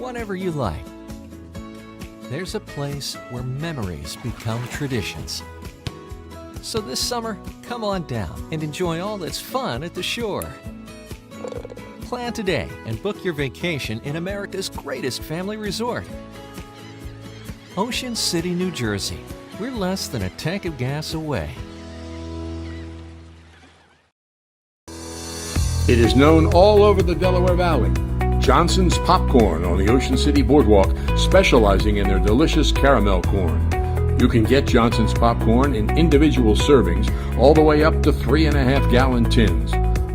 whenever you like. There's a place where memories become traditions. So this summer, come on down and enjoy all that's fun at the shore. Plan today and book your vacation in America's greatest family resort. Ocean City, New Jersey. We're less than a tank of gas away. It is known all over the Delaware Valley. Johnson's Popcorn on the Ocean City Boardwalk, specializing in their delicious caramel corn. You can get Johnson's Popcorn in individual servings all the way up to 3.5-gallon tins.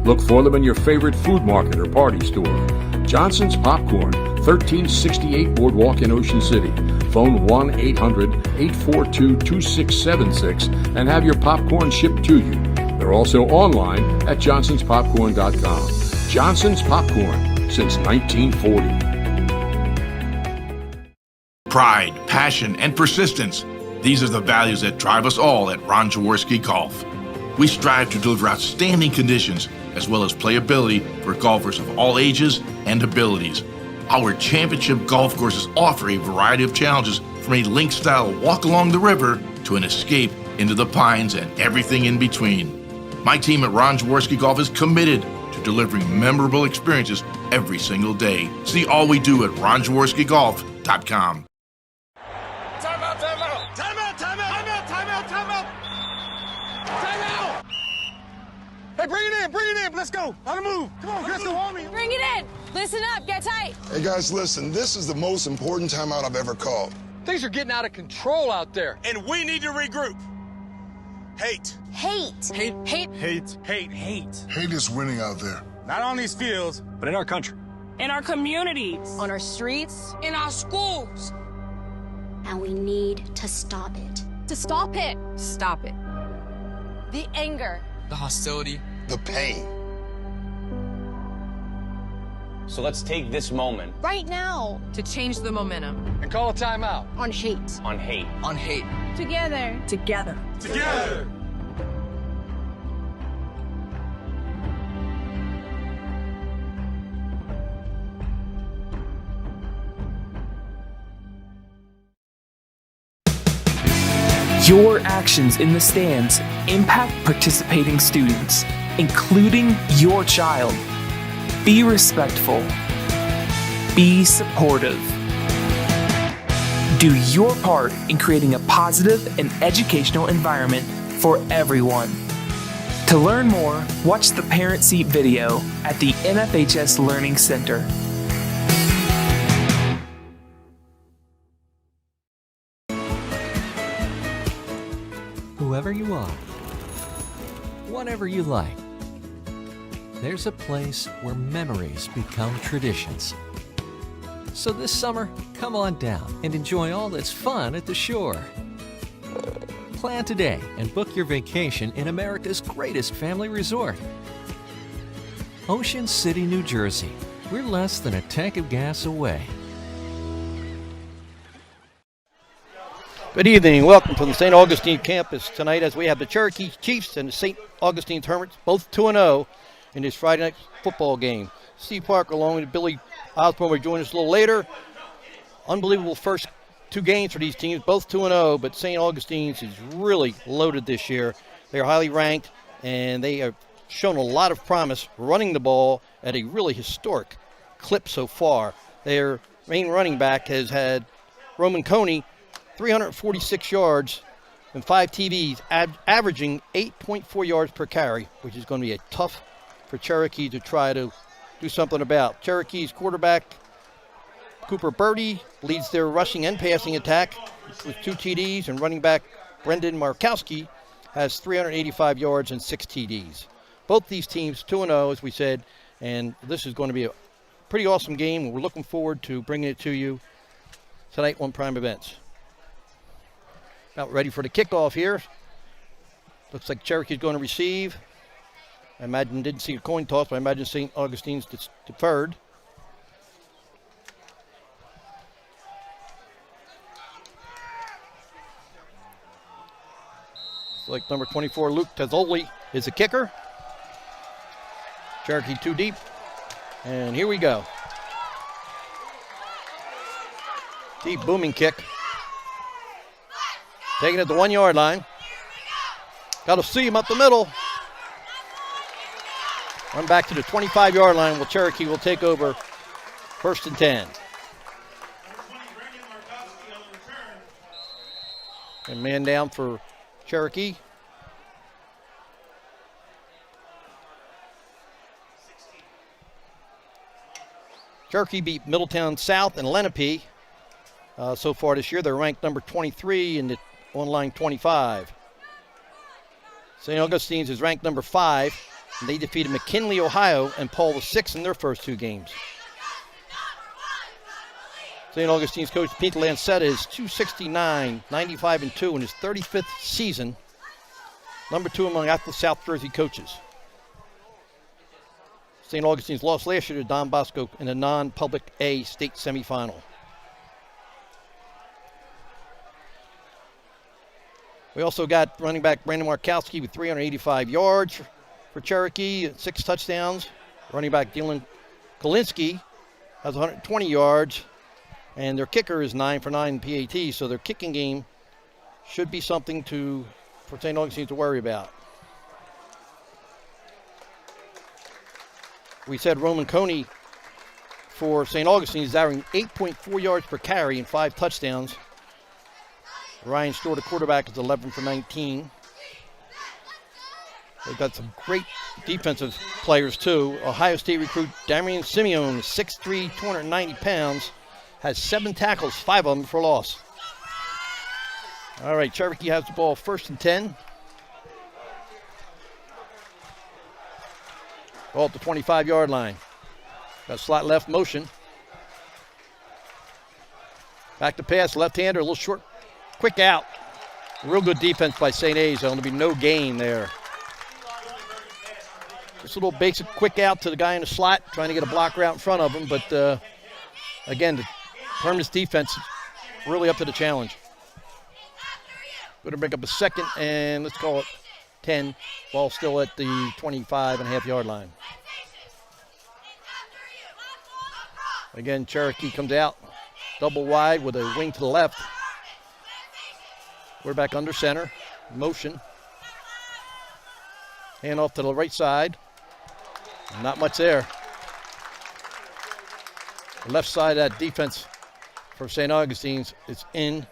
Look for them in your favorite food market or party store. Johnson's Popcorn, 1368 Boardwalk in Ocean City. Phone 1-800-842-2676 and have your popcorn shipped to you. They're also online at johnsonspopcorn.com. Johnson's Popcorn, since 1940. Pride, passion, and persistence. These are the values that drive us all at Ron Jaworski Golf. We strive to deliver outstanding conditions as well as playability for golfers of all ages and abilities. Our championship golf courses offer a variety of challenges, from a link-style walk along the river to an escape into the pines and everything in between. My team at Ron Jaworski Golf is committed to delivering memorable experiences every single day. See all we do at ronjaworskigolf.com. Timeout, timeout! Timeout, timeout! Timeout, timeout, timeout! Timeout! Hey, bring it in! Let's go! On the move! Come on, Crystal, on me! Bring it in! Listen up, get tight! Hey, guys, listen, this is the most important timeout I've ever called. Things are getting out of control out there. And we need to regroup. Hate. Hate. Hate. Hate. Hate. Hate. Hate. Hate is winning out there. Not on these fields, but in our country. In our communities. On our streets. In our schools. And we need to stop it. To stop it. Stop it. The anger. The hostility. The pain. So let's take this moment right now to change the momentum. And call a timeout. On hate. On hate. On hate. Together. Together. Together. Your actions in the stands impact participating students, including your child. Be respectful. Be supportive. Do your part in creating a positive and educational environment for everyone. To learn more, watch the Parent Seat video at the NFHS Learning Center. Whoever you are, whatever you like, there's a place where memories become traditions. So this summer, come on down and enjoy all that's fun at the shore. Plan today and book your vacation in America's greatest family resort. Ocean City, New Jersey. We're less than a tank of gas away. Good evening. Welcome to the St. Augustine campus tonight as we have the Cherokee Chiefs and the St. Augustine Hermits, both 2-0 in this Friday night football game. Steve Parker along with Billy Osborne will join us a little later. Unbelievable first two games for these teams, both 2-0, but St. Augustine's is really loaded this year. They're highly ranked, and they have shown a lot of promise running the ball at a really historic clip so far. Their main running back has had Roman Coney 346 yards and 5 TDs, averaging 8.4 yards per carry, which is going to be tough for Cherokee to try to do something about. Cherokee's quarterback, Cooper Birdie, leads their rushing and passing attack with 2 TDs, and running back Brendan Markowski has 385 yards and 6 TDs. Both these teams 2-0, as we said, and this is going to be a pretty awesome game. We're looking forward to bringing it to you tonight on Prime Events. About ready for the kickoff here. Looks like Cherokee's going to receive. I imagine, didn't see a coin toss, but I imagine St. Augustine's deferred. It's like number 24, Luke Tazzoli, is the kicker. Cherokee too deep. And here we go. Deep booming kick. Taking it to the 1 yard line. Got to see him up the middle. Run back to the 25 yard line. Well, Cherokee will take over 1st and 10. And man down for Cherokee. Cherokee beat Middletown South and Lenape so far this year. They're ranked number 23 in the online 25. St. Augustine's is ranked number 5. And they defeated McKinley, Ohio, and Paul VI in their first 2 games. St. Augustine's coach Pete Lancetta is 269, 95-2 in his 35th season. Number 2 among active South Jersey coaches. St. Augustine's lost last year to Don Bosco in the non-public A state semifinal. We also got running back Brandon Markowski with 385 yards for Cherokee, 6 touchdowns. Running back Dylan Kolinsky has 120 yards, and their kicker is 9 for 9 in PAT, so their kicking game should be something for St. Augustine to worry about. We said Roman Coney for St. Augustine is averaging 8.4 yards per carry and 5 touchdowns. Ryan Stewart, the quarterback, is 11 for 19. They've got some great defensive players, too. Ohio State recruit Damian Simeon, 6'3", 290 pounds, has 7 tackles, 5 of them for loss. All right, Cherokee has the ball 1st and 10. Ball at the 25-yard line. Got slot left motion. Back to pass, left-hander, a little short, quick out. Real good defense by St. A's. There'll be no gain there. Just a little basic quick out to the guy in the slot, trying to get a blocker out in front of him. But, again, the Herman's defense really up to the challenge. Going to bring up a 2nd, and let's call it 10. Ball still at the 25.5-yard line. Again, Cherokee comes out double wide with a wing to the left. We're back under center. Motion. Hand off to the right side. Not much there. The left side of that defense for St. Augustine's is in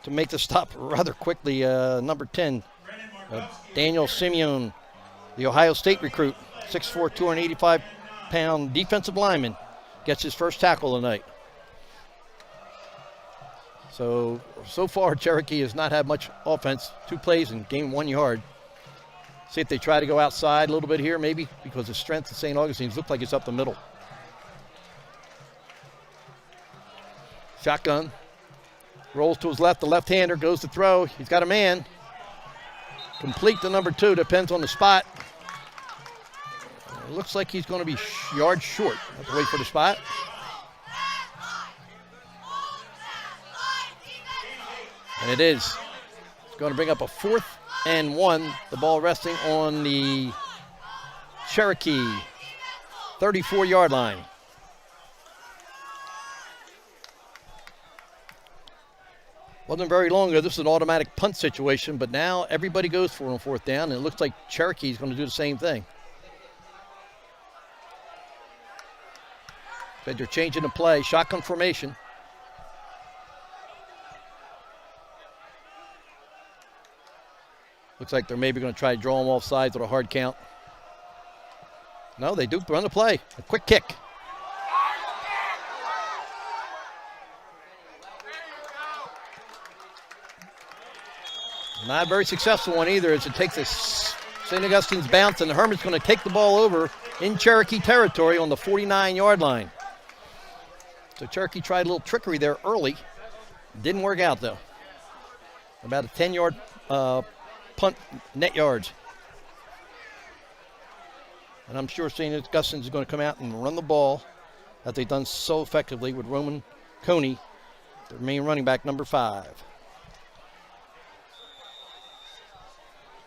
to make the stop rather quickly. Number 10, Daniel Simeon, the Ohio State recruit, 6'4", 285-pound defensive lineman, gets his first tackle tonight. So far, Cherokee has not had much offense. 2 plays and gained 1 yard. See if they try to go outside a little bit here, maybe, because the strength of St. Augustine's looks like it's up the middle. Shotgun. Rolls to his left. The left-hander goes to throw. He's got a man. Complete to number 2. Depends on the spot. It looks like he's going to be yards short. Have to wait for the spot. And it is. It's going to bring up a 4th and 1. The ball resting on the Cherokee 34-yard line. Wasn't very long ago. This is an automatic punt situation, but now everybody goes for it on 4th down, and it looks like Cherokee's going to do the same thing. But they're changing the play. Shotgun formation. Looks like they're maybe going to try to draw them off sides with a hard count. No, they do run the play. A quick kick. Not a very successful one either, as it takes a St. Augustine's bounce, and the Herman's going to take the ball over in Cherokee territory on the 49-yard line. So Cherokee tried a little trickery there early. Didn't work out, though. About a 10-yard punt net yards. And I'm sure St. Augustine's is going to come out and run the ball, as they've done so effectively with Roman Coney, their main running back, number 5.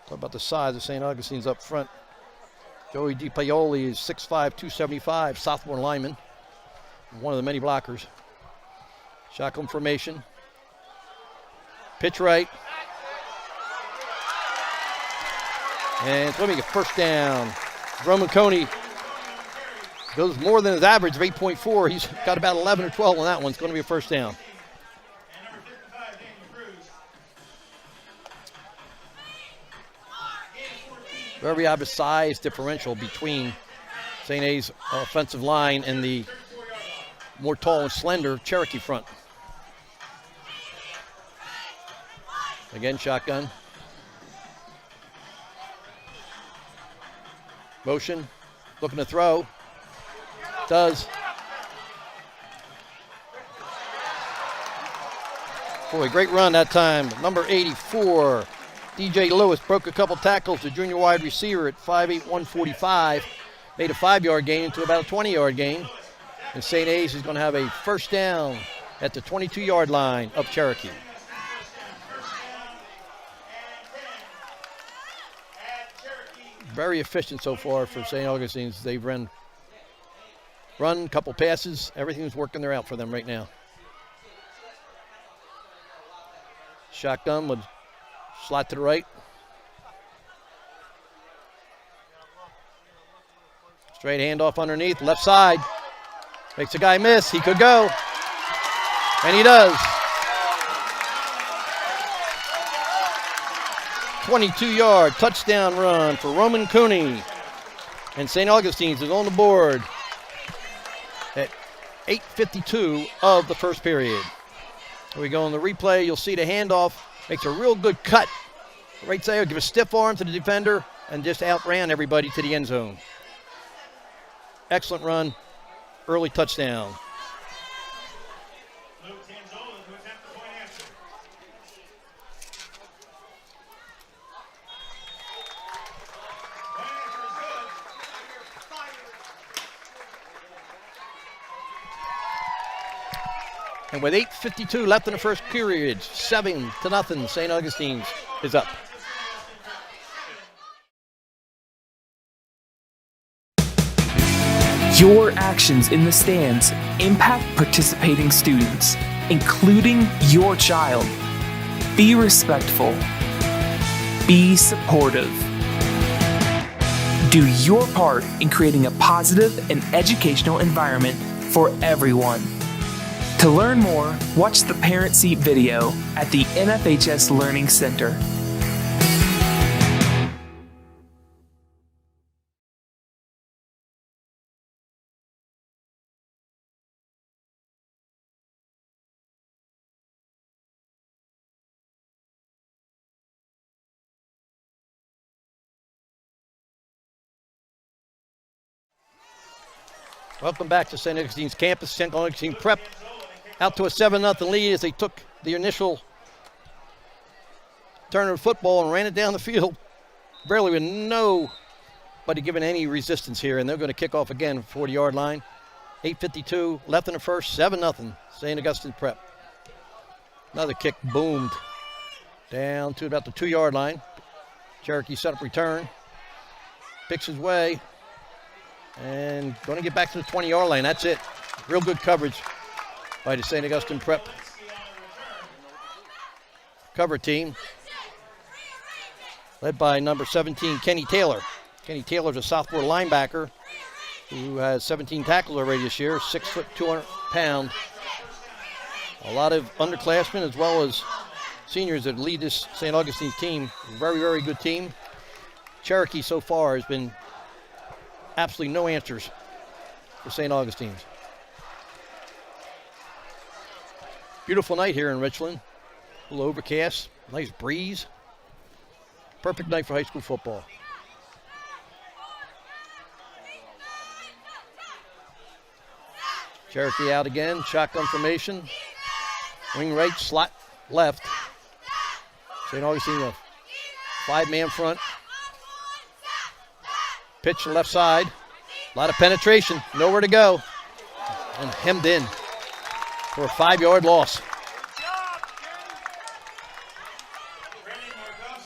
Talk about the size of St. Augustine's up front. Joey DiPaioli is 6'5", 275, sophomore lineman. One of the many blockers. Shotgun formation. Pitch right. And it's going to be a first down. Roman Coney goes more than his average of 8.4. He's got about 11 or 12 on that one. It's going to be a first down. Very obvious size differential between St. A's offensive line and the more tall and slender Cherokee front. Again, shotgun. Motion, looking to throw. Does. Boy, great run that time. Number 84, DJ Lewis, broke a couple tackles. The junior wide receiver at 5'8", 145. Made a 5-yard gain into about a 20-yard gain. And St. A's is going to have a first down at the 22-yard line of Cherokee. Very efficient so far for St. Augustine's. They've run a couple passes. Everything's working there out for them right now. Shotgun with slot to the right. Straight handoff underneath, left side. Makes a guy miss. He could go. And he does. 22-yard touchdown run for Roman Cooney. And St. Augustine's is on the board at 8:52 of the first period. Here we go on the replay. You'll see the handoff. Makes a real good cut. Right there, give a stiff arm to the defender and just outran everybody to the end zone. Excellent run. Early touchdown. And with 8:52 left in the first period, 7-0, St. Augustine's is up. Your actions in the stands impact participating students, including your child. Be respectful. Be supportive. Do your part in creating a positive and educational environment for everyone. To learn more, watch the Parent Seat video at the NFHS Learning Center. Welcome back to St. Augustine's campus. St. Augustine Prep out to a 7-0 lead as they took the initial turn of football and ran it down the field. Barely with nobody giving any resistance here, and they're going to kick off again, 40-yard line. 8:52 left in the first, 7-0 St. Augustine Prep. Another kick boomed down to about the 2-yard line. Cherokee set up return. Picks his way. And going to get back to the 20-yard line. That's it. Real good coverage by the St. Augustine Prep cover team, led by number 17, Kenny Taylor. Kenny Taylor's a sophomore linebacker who has 17 tackles already this year, 6 foot, 200 pound. A lot of underclassmen as well as seniors that lead this St. Augustine's team. Very, very good team. Cherokee so far has been absolutely no answers for St. Augustine's. Beautiful night here in Richland. A little overcast, nice breeze. Perfect night for high school football. Cherokee out again, shotgun formation. Wing right, slot left. St. Augustine a 5-man front. Pitch to left side. A lot of penetration, nowhere to go. And hemmed in for a 5-yard loss.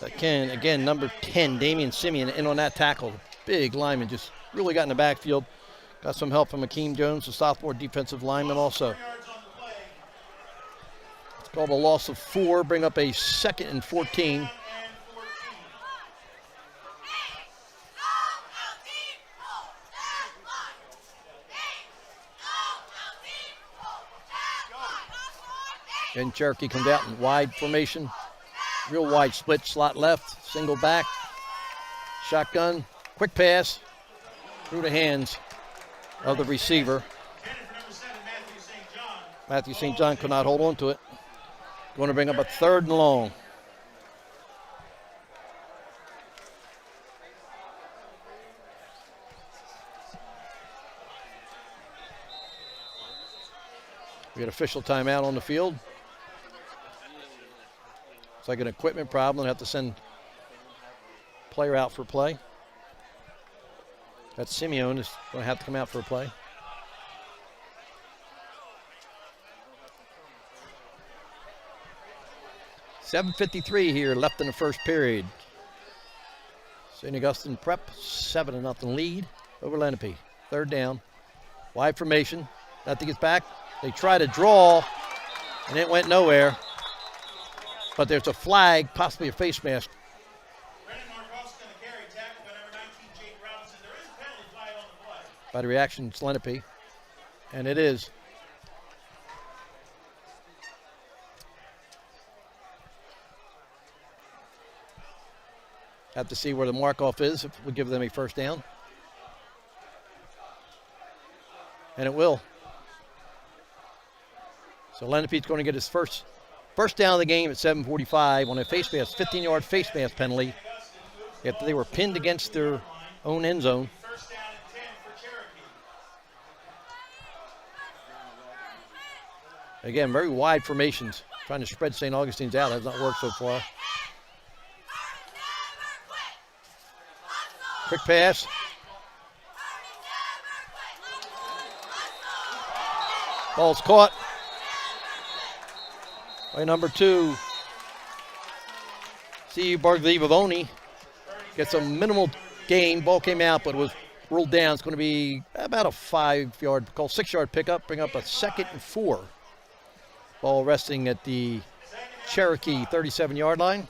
Again, number 10, Damian Simeon, in on that tackle. Big lineman, just really got in the backfield. Got some help from Akeem Jones, the sophomore defensive lineman also. Called a loss of 4, bring up a 2nd and 14. And Cherokee comes out in wide formation. Real wide split, slot left, single back. Shotgun, quick pass through the hands of the receiver. Matthew St. John could not hold on to it. Going to bring up a 3rd and long. We had official timeout on the field. It's like an equipment problem. They have to send player out for play. That Simeone is going to have to come out for a play. .7:53 here left in the first period. St. Augustine Prep, 7-0 lead over Lenape. 3rd down. Wide formation. Nothing gets back. They try to draw, and it went nowhere. But there's a flag, possibly a face mask. By the reaction, it's Lenape, and it is. Have to see where the mark-off is if we give them a 1st down. And it will. So Lenape's going to get his first down of the game at 7:45 on a face mask, 15-yard face mask penalty. After they were pinned against their own end zone. Again, very wide formations. Trying to spread St. Augustine's out. Has not worked so far. Quick pass. Ball's caught by number 2. C. Barglivoni gets a minimal gain. Ball came out, but it was ruled down. It's going to be about a 6-yard pickup. Bring up a 2nd and 4. Ball resting at the Cherokee 37-yard line.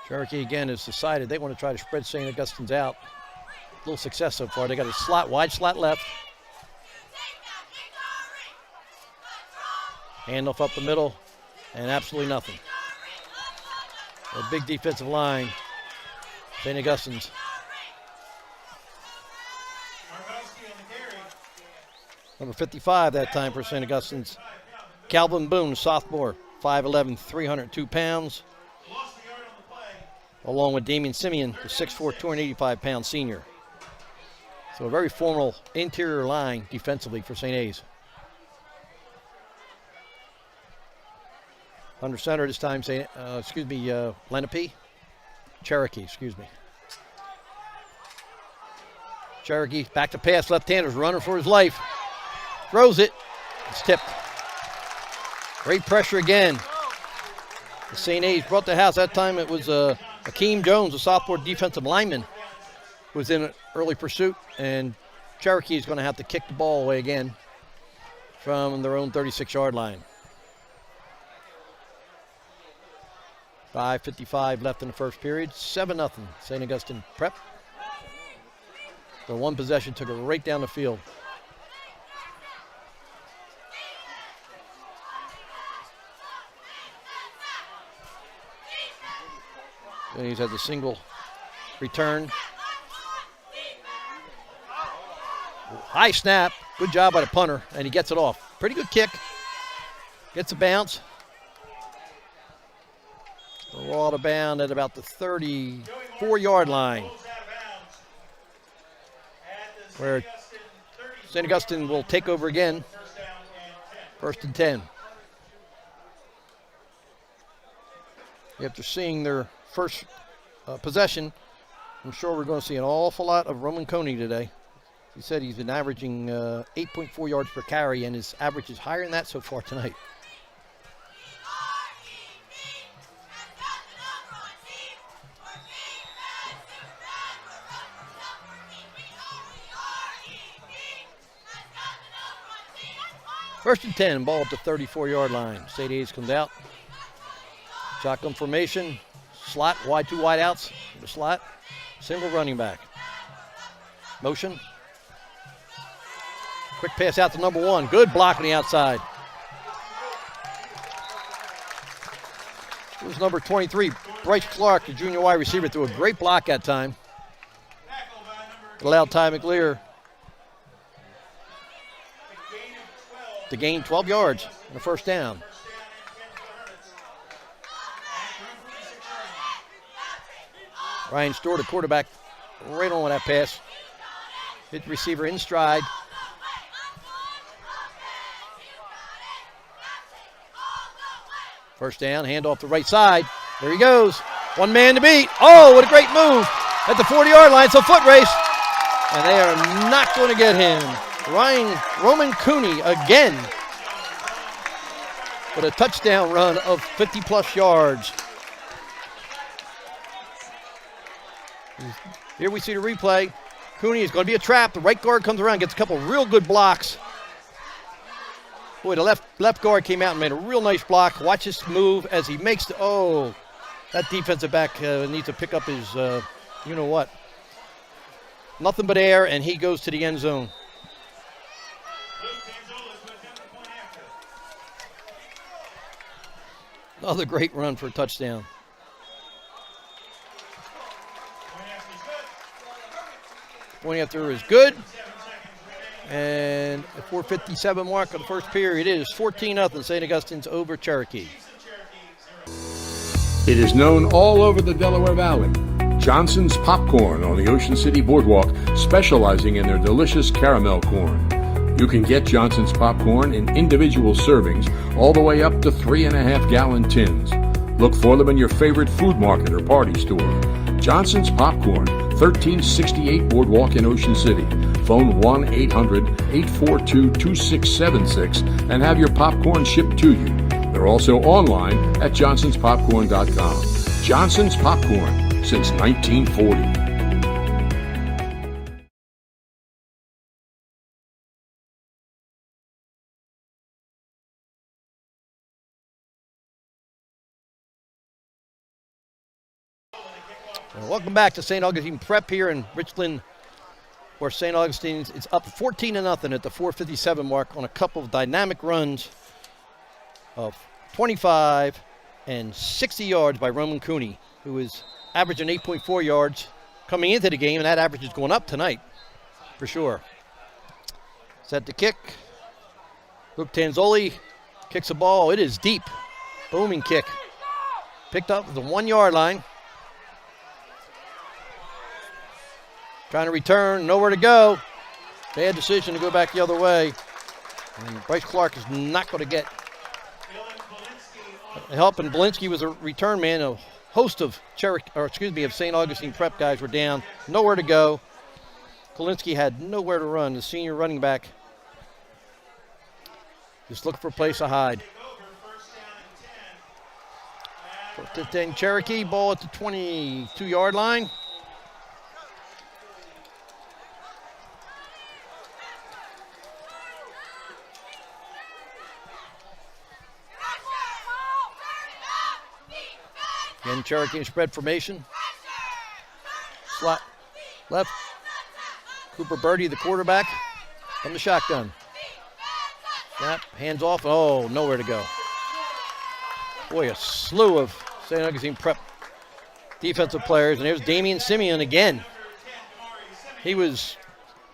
Cherokee again has decided they want to try to spread St. Augustine's out. A little success so far. They got a wide slot left. Handoff up the middle, and absolutely nothing. A big defensive line. St. Augustine's. Number 55 that time for St. Augustine's. Calvin Boone, sophomore, 5'11", 302 pounds. Along with Damian Simeon, the 6'4", 285-pound senior. So a very formal interior line defensively for St. A's. Under center this time, Lenape. Cherokee. Cherokee back to pass, left-handers running for his life. Throws it. It's tipped. Great pressure again. The St. A's brought the house. That time it was Akeem Jones, a sophomore defensive lineman, who was in early pursuit, and Cherokee is going to have to kick the ball away again from their own 36-yard line. 5:55 left in the first period. 7-0 St. Augustine Prep. The one possession took it right down the field. And he's had the single return. High snap. Good job by the punter, and he gets it off. Pretty good kick. Gets a bounce. We're out of bounds at about the 34-yard line, where St. Augustine will take over again. 1st and 10. After seeing their first possession, I'm sure we're going to see an awful lot of Roman Coney today. He said he's been averaging 8.4 yards per carry, and his average is higher than that so far tonight. First and 10, ball at the 34-yard line. St. A's comes out. Shotgun formation. Slot, wide, 2 wide outs. The slot. Single running back. Motion. Quick pass out to number 1. Good block on the outside. It was number 23, Bryce Clark, the junior wide receiver, threw a great block that time. It allowed Ty McLear to gain 12 yards and a first down. Ryan Stewart, the quarterback, right on with that pass. Hit the receiver in stride. First down, hand off the right side. There he goes. One man to beat. Oh, what a great move. At the 40-yard line, it's a foot race. And they are not going to get him. Roman Cooney again with a touchdown run of 50-plus yards. Here we see the replay. Cooney is going to be a trap. The right guard comes around, gets a couple real good blocks. Boy, the left guard came out and made a real nice block. Watch this move as he makes the, that defensive back needs to pick up his, you-know-what. Nothing but air, and he goes to the end zone. Another great run for a touchdown. Point after is good. And a 4:57 mark of the first period. It is 14-0 St. Augustine's over Cherokee. It is known all over the Delaware Valley. Johnson's Popcorn on the Ocean City Boardwalk, specializing in their delicious caramel corn. You can get Johnson's Popcorn in individual servings all the way up to 3.5-gallon tins. Look for them in your favorite food market or party store. Johnson's Popcorn, 1368 Boardwalk in Ocean City. Phone 1-800-842-2676 and have your popcorn shipped to you. They're also online at johnsonspopcorn.com. Johnson's Popcorn, since 1940. Welcome back to St. Augustine Prep here in Richland, where St. Augustine's is up 14-0 at the 4:57 mark on a couple of dynamic runs of 25 and 60 yards by Roman Cooney, who is averaging 8.4 yards coming into the game, and that average is going up tonight for sure. Set to kick. Luke Tanzoli kicks the ball. It is deep. Booming kick. Picked up at the 1-yard line. Trying to return, nowhere to go. Bad decision to go back the other way. And Bryce Clark is not going to get help. And Belinsky was a return man. A host of of St. Augustine Prep guys were down, nowhere to go. Kolinsky had nowhere to run. The senior running back just looking for a place to hide. 10 Cherokee, ball at the 22-yard line. Again, Cherokee in spread formation. Slot left. Cooper Birdie, the quarterback, from the shotgun. Snap, hands off. Oh, nowhere to go. Boy, a slew of St. Augustine Prep defensive players. And there's Damian Simeon again. He was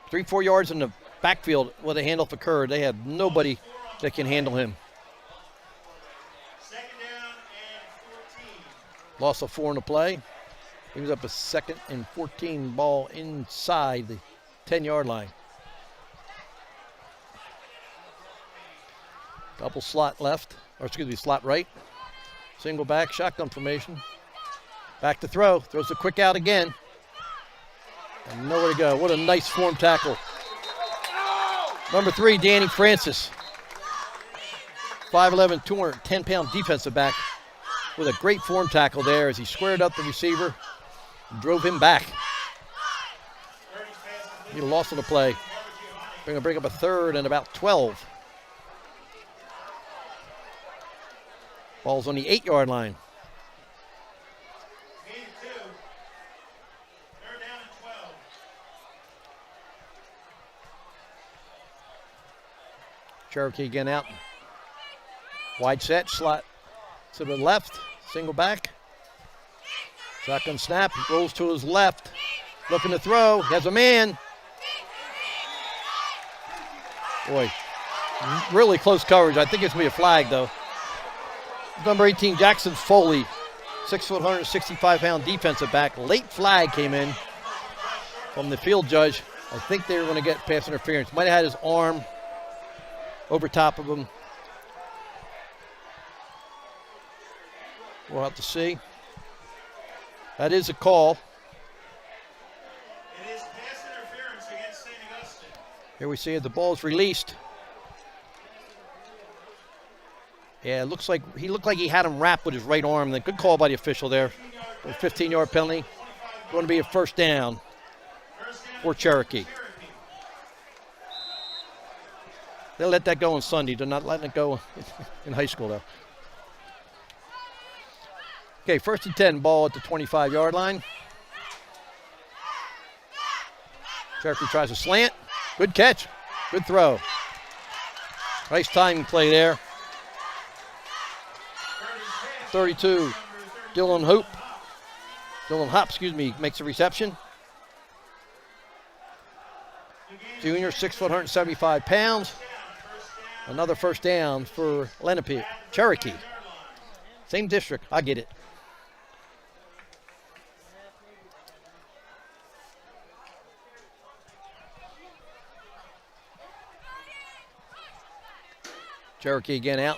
3-4 yards in the backfield where the handoff occurred. They have nobody that can handle him. Loss of 4 in the play. Brings up a 2nd and 14 ball inside the 10-yard line. Couple slot left, slot right. Single back, shotgun formation. Back to throw, throws the quick out again. And nowhere to go. What a nice form tackle. Number 3, Danny Francis. 5'11", 210-pound defensive back with a great form tackle there as he squared up the receiver and drove him back. He lost on the play. Bring up a 3rd and about 12. Ball's on the 8-yard line. Cherokee again out. Wide set, slot to the left, single back. Shotgun snap, he rolls to his left. Looking to throw, he has a man. Boy, really close coverage. I think it's going to be a flag, though. Number 18, Jackson Foley, 6 foot, 165-pound defensive back. Late flag came in from the field judge. I think they were going to get pass interference. Might have had his arm over top of him. We'll have to see. That is a call. It is pass interference against St. Augustine. Here we see it. The ball is released. Yeah, it looks like he looked like he had him wrapped with his right arm. Good call by the official there. A 15-yard penalty. Going to be a first down for Cherokee. They'll let that go on Sunday. They're not letting it go in high school, though. Okay, 1st and 10, ball at the 25-yard line. Cherokee tries a slant. Good catch. Good throw. Nice timing play there. 32, Dylan Hop, makes the reception. Junior, 6 foot, 175 pounds. Another first down for Lenape, Cherokee. Same district, I get it. Cherokee again out.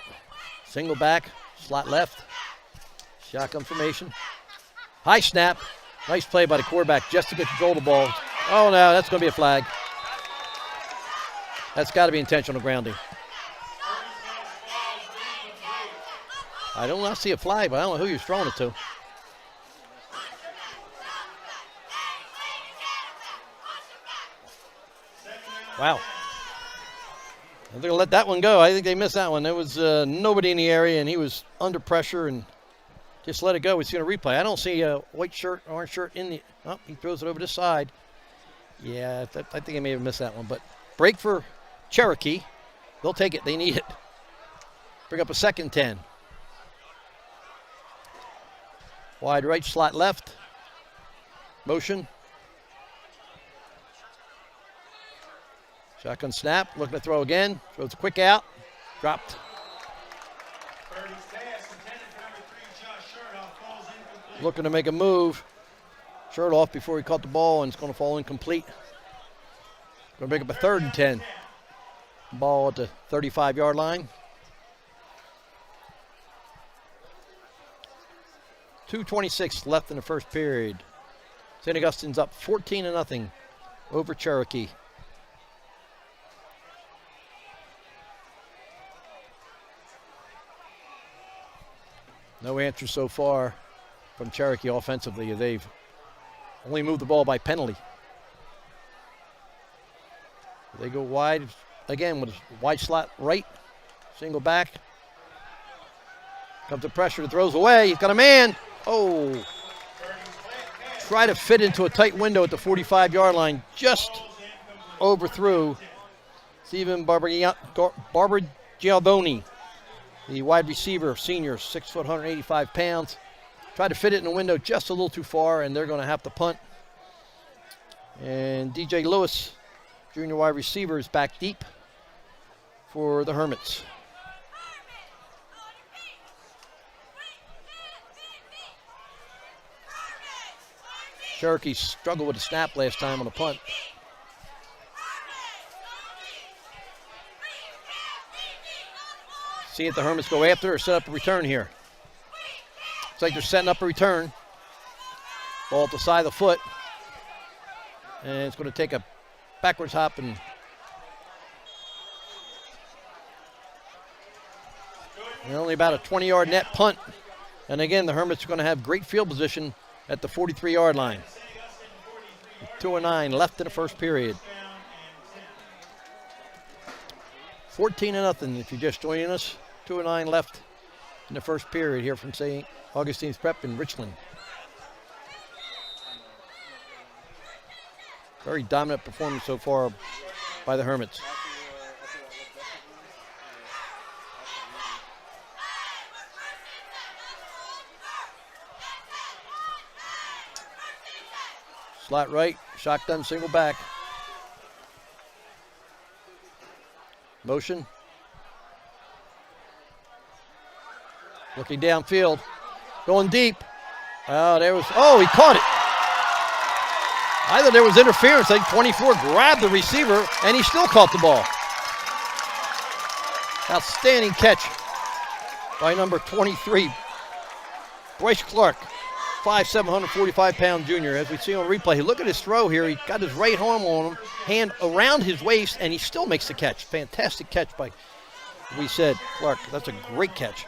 Single back, slot left. Shotgun formation. High snap. Nice play by the quarterback just to get control of the ball. Oh, no, that's going to be a flag. That's got to be intentional grounding. I don't see a flag, but I don't know who you're throwing it to. Wow. They're going to let that one go. I think they missed that one. There was nobody in the area, and he was under pressure and just let it go. We've seen a replay. I don't see a white shirt, orange shirt in the – oh, he throws it over this side. Yeah, I think I may have missed that one. But break for Cherokee. They'll take it. They need it. Bring up a 2nd and 10. Wide right, slot left. Motion. Shotgun snap, looking to throw again. Throws a quick out. Dropped. Looking to make a move. Shirt off before he caught the ball, and it's going to fall incomplete. Going to pick up a 3rd and 10. Ball at the 35-yard line. 2:26 left in the first period. St. Augustine's up 14-0 over Cherokee. No answer so far from Cherokee offensively. They've only moved the ball by penalty. They go wide again with a wide slot right. Single back. Comes to pressure, throws away. He's got a man. Oh. Try to fit into a tight window at the 45-yard line. Just overthrew Stephen Barbagialdoni, the wide receiver, senior, 6 foot, 185 pounds. Tried to fit it in the window just a little too far, and they're going to have to punt. And DJ Lewis, junior wide receiver, is back deep for the Hermits. Cherokee struggled with the snap last time on the punt. See if the Hermits go after or set up a return here. Looks like they're setting up a return. Ball at the side of the foot. And it's going to take a backwards hop and only about a 20-yard net punt. And again, the Hermits are going to have great field position at the 43-yard line. 2:09 left in the first period. 14-0 if you're just joining us. 2:09 left in the first period here from St. Augustine's Prep in Richland. Very dominant performance so far by the Hermits. Slot right, shotgun single back. Motion. Looking downfield. Going deep. Oh, he caught it. Either there was interference. I think 24 grabbed the receiver, and he still caught the ball. Outstanding catch by number 23, Bryce Clark. 5'7", 145-pound junior. As we see on replay, look at his throw here. He got his right arm on him, hand around his waist, and he still makes the catch. Fantastic catch by, we said, Clark. That's a great catch.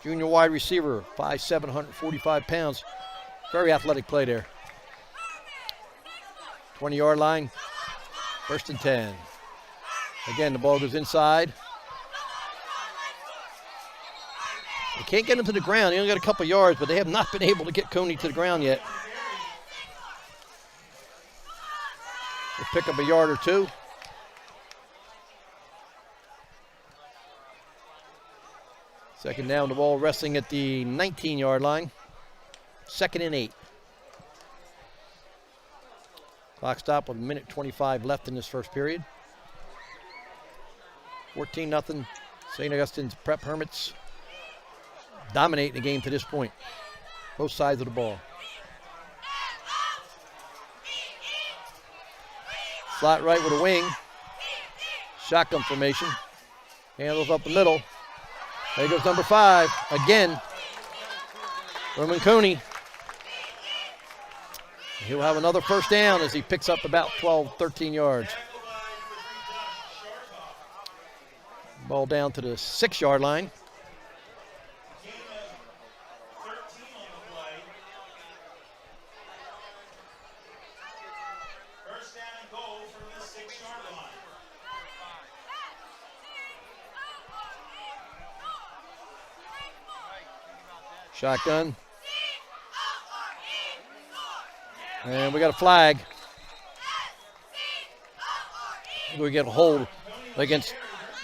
Junior wide receiver, 5'7", 145 pounds. Very athletic play there. 20-yard line, 1st and 10. Again, the ball goes inside. They can't get him to the ground. He only got a couple yards, but they have not been able to get Coney to the ground yet. They'll pick up a yard or two. Second down, the ball resting at the 19-yard line. 2nd and 8. Clock stop with 1:25 left in this first period. 14-0. St. Augustine's Prep Hermits dominating the game to this point. Both sides of the ball. Slot right with a wing. Shotgun formation. Handles up the middle. There goes number 5. Again. Roman Coney. He'll have another first down as he picks up about 12, 13 yards. Ball down to the 6-yard line. Shotgun. And we got a flag. We get a hold against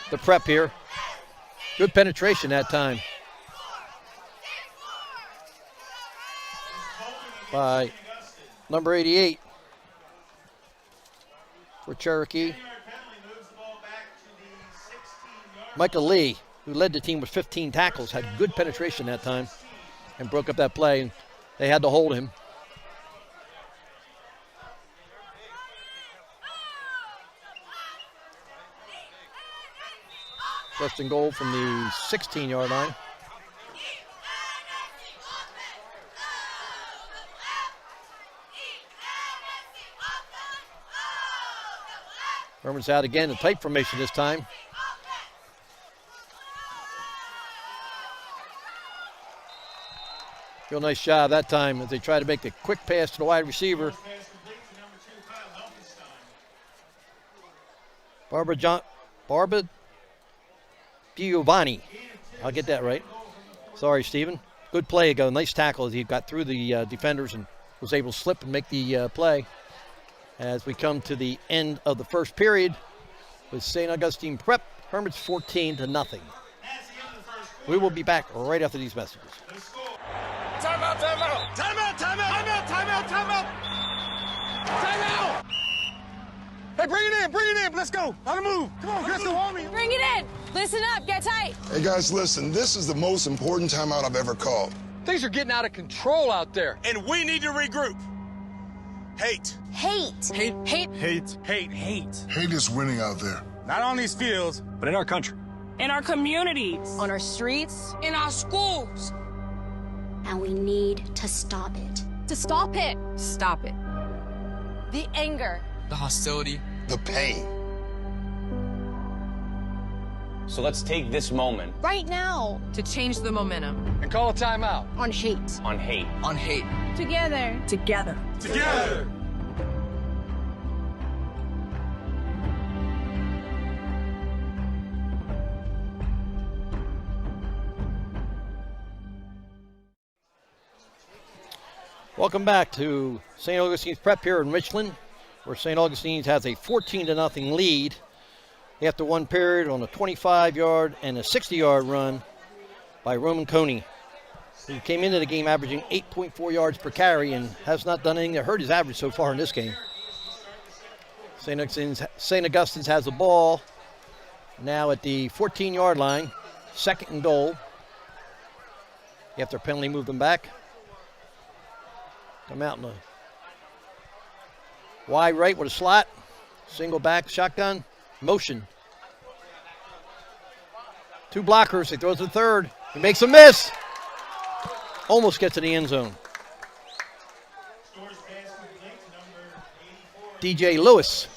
the Prep here. Good penetration that time by number 88 for Cherokee. Michael Lee, who led the team with 15 tackles, had good penetration that time and broke up that play. They had to hold him. First and goal from the 16-yard line. Herman's out again in tight formation this time. Real nice job that time as they try to make the quick pass to the wide receiver. Barbara Giovanni. I'll get that right. Sorry, Stephen. Good play ago. Nice tackle as he got through the defenders and was able to slip and make the play. As we come to the end of the first period with St. Augustine Prep, Hermits 14-0. We will be back right after these messages. Timeout, timeout. Timeout, timeout, timeout, timeout, timeout. Timeout. Hey, bring it in. Let's go. On the move. Come on, Crystal, on me. Bring it in. Listen up. Get tight. Hey, guys, listen. This is the most important timeout I've ever called. Things are getting out of control out there. And we need to regroup. Hate. Hate. Hate. Hate. Hate. Hate. Hate. Hate is winning out there. Not on these fields, but in our country. In our communities. On our streets. In our schools. And we need to stop it. To stop it. Stop it. The anger. The hostility. The pain. So let's take this moment Right now. To change the momentum. And call a timeout. On hate. on hate. On hate. Together. Together. Together. Welcome back to St. Augustine's Prep here in Richland, where St. Augustine's has a 14-0 lead after one period on a 25-yard and a 60-yard run by Roman Coney, who came into the game averaging 8.4 yards per carry and has not done anything to hurt his average so far in this game. St. Augustine's has the ball now at the 14-yard line, 2nd and goal. After penalty, move them back. Come out in the wide right with a slot. Single back, shotgun, motion. 2 blockers, he throws the third. He makes a miss. Almost gets to the end zone. DJ Lewis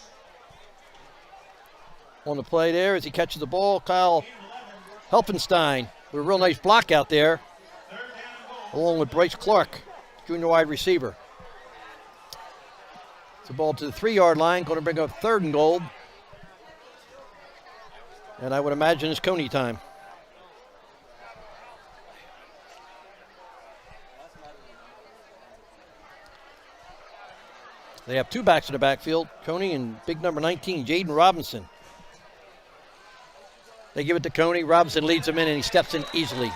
on the play there as he catches the ball. Kyle Helfenstein with a real nice block out there, along with Bryce Clark, junior wide receiver. It's the ball to the 3-yard line, going to bring up 3rd and goal. And I would imagine it's Coney time. They have 2 backs in the backfield, Coney and big number 19, Jaden Robinson. They give it to Coney. Robinson leads him in, and he steps in easily.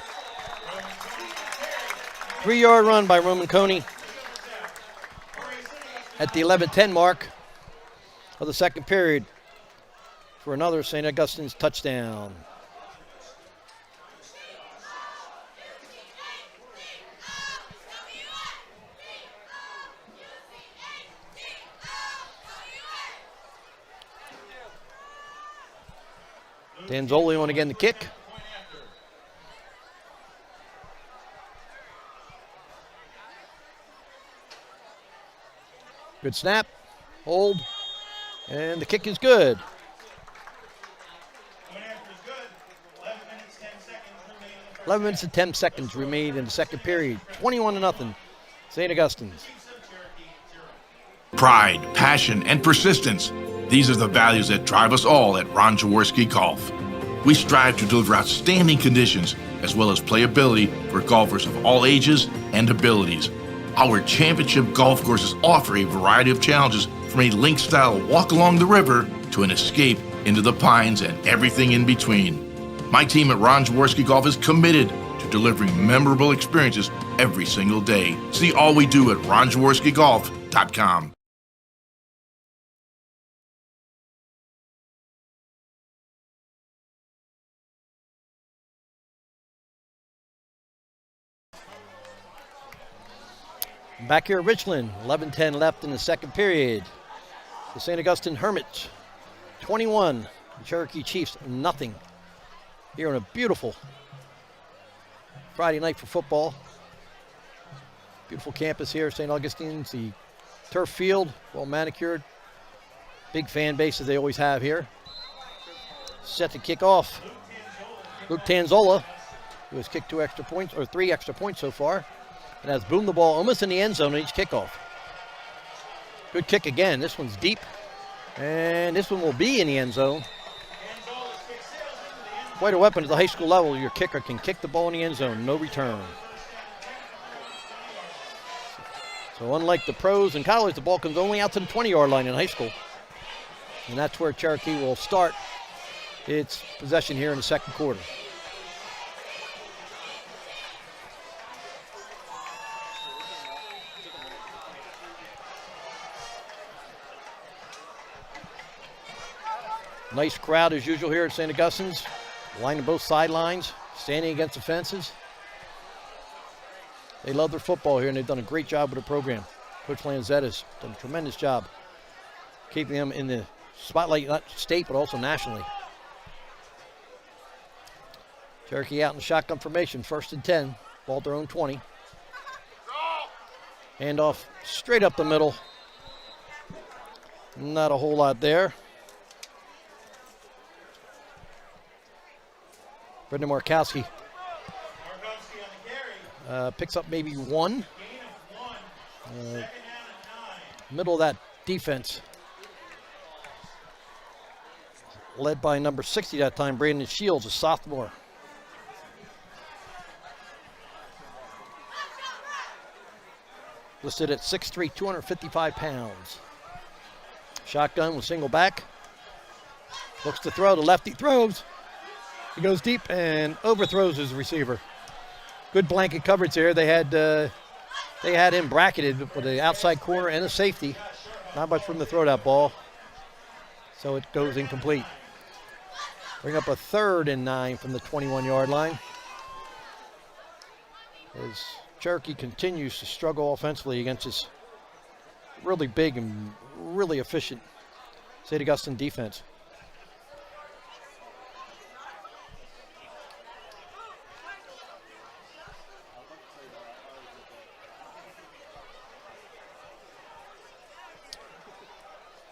3-yard run by Roman Coney at the 11-10 mark of the second period for another St. Augustine's touchdown. Danzoli on again to kick. Good snap, hold, and the kick is good. 11 minutes and 10 seconds remain in the second period. 21-0, St. Augustine's. Pride, passion, and persistence. These are the values that drive us all at Ron Jaworski Golf. We strive to deliver outstanding conditions as well as playability for golfers of all ages and abilities. Our championship golf courses offer a variety of challenges, from a link-style walk along the river to an escape into the pines and everything in between. My team at Ron Jaworski Golf is committed to delivering memorable experiences every single day. See all we do at ronjaworskigolf.com. Back here at Richland, 11-10 left in the second period. The St. Augustine Hermits, 21. The Cherokee Chiefs, nothing. Here on a beautiful Friday night for football. Beautiful campus here, St. Augustine's. The turf field, well manicured. Big fan base as they always have here. Set to kick off. Luke Tanzola, who has kicked 3 extra points so far, and has boomed the ball almost in the end zone on each kickoff. Good kick again. This one's deep, and this one will be in the end zone. Quite a weapon at the high school level. Your kicker can kick the ball in the end zone, no return. So unlike the pros and college, the ball comes only out to the 20-yard line in high school. And that's where Cherokee will start its possession here in the second quarter. Nice crowd as usual here at St. Augustine's. Lining both sidelines, standing against the fences. They love their football here, and they've done a great job with the program. Coach Lanzetta's done a tremendous job keeping them in the spotlight, not state, but also nationally. Cherokee out in the shotgun formation, 1st and 10, ball at their own 20. Handoff straight up the middle. Not a whole lot there. Brendan Markowski picks up maybe 1. Middle of that defense. Led by number 60 that time, Brandon Shields, a sophomore. listed at 6'3", 255 pounds. Shotgun with single back. Looks to throw. The lefty throws. He goes deep and overthrows his receiver. Good blanket coverage there. They had him bracketed with the outside corner and a safety. Not much room to throw that ball. So it goes incomplete. Bring up a 3rd and 9 from the 21-yard line. As Cherokee continues to struggle offensively against this really big and really efficient St. Augustine defense.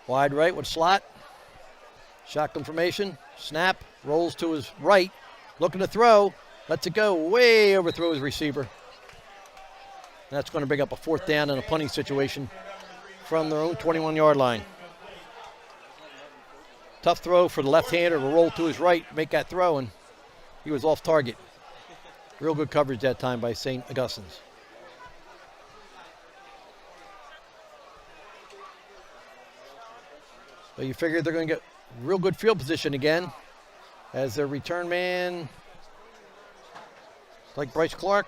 Wide right with slot. Shotgun formation. Snap. Rolls to his right. Looking to throw. Lets it go. Way overthrows his receiver. That's going to bring up a 4th down in a punting situation from their own 21-yard line. Tough throw for the left-hander to roll to his right, make that throw, and he was off target. Real good coverage that time by St. Augustine's. So you figure they're going to get real good field position again as their return man, like Bryce Clark,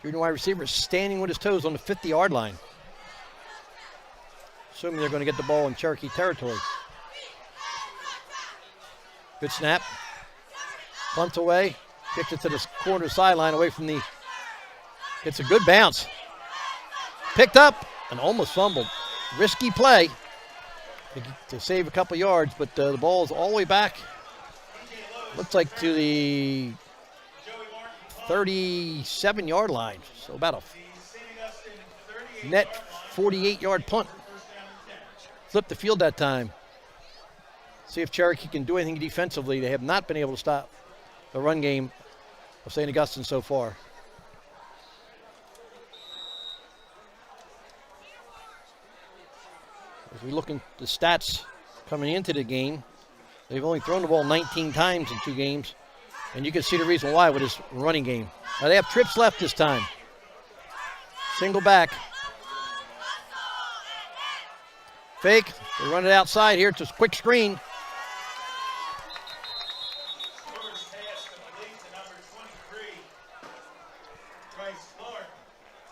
junior wide receiver, standing with his toes on the 50-yard line. Assuming they're going to get the ball in Cherokee territory. Good snap. Punt away. Kicks it to the corner sideline away from the... It's a good bounce. Picked up and almost fumbled. Risky play to save a couple yards, but the ball is all the way back. Looks like to the 37-yard line. So about a net 48-yard punt. Flipped the field that time. See if Cherokee can do anything defensively. They have not been able to stop the run game of St. Augustine so far. As we look at the stats coming into the game, they've only thrown the ball 19 times in 2 games, and you can see the reason why with this running game. Now they have trips left this time. Single back. Fake. They run it outside here. It's a quick screen.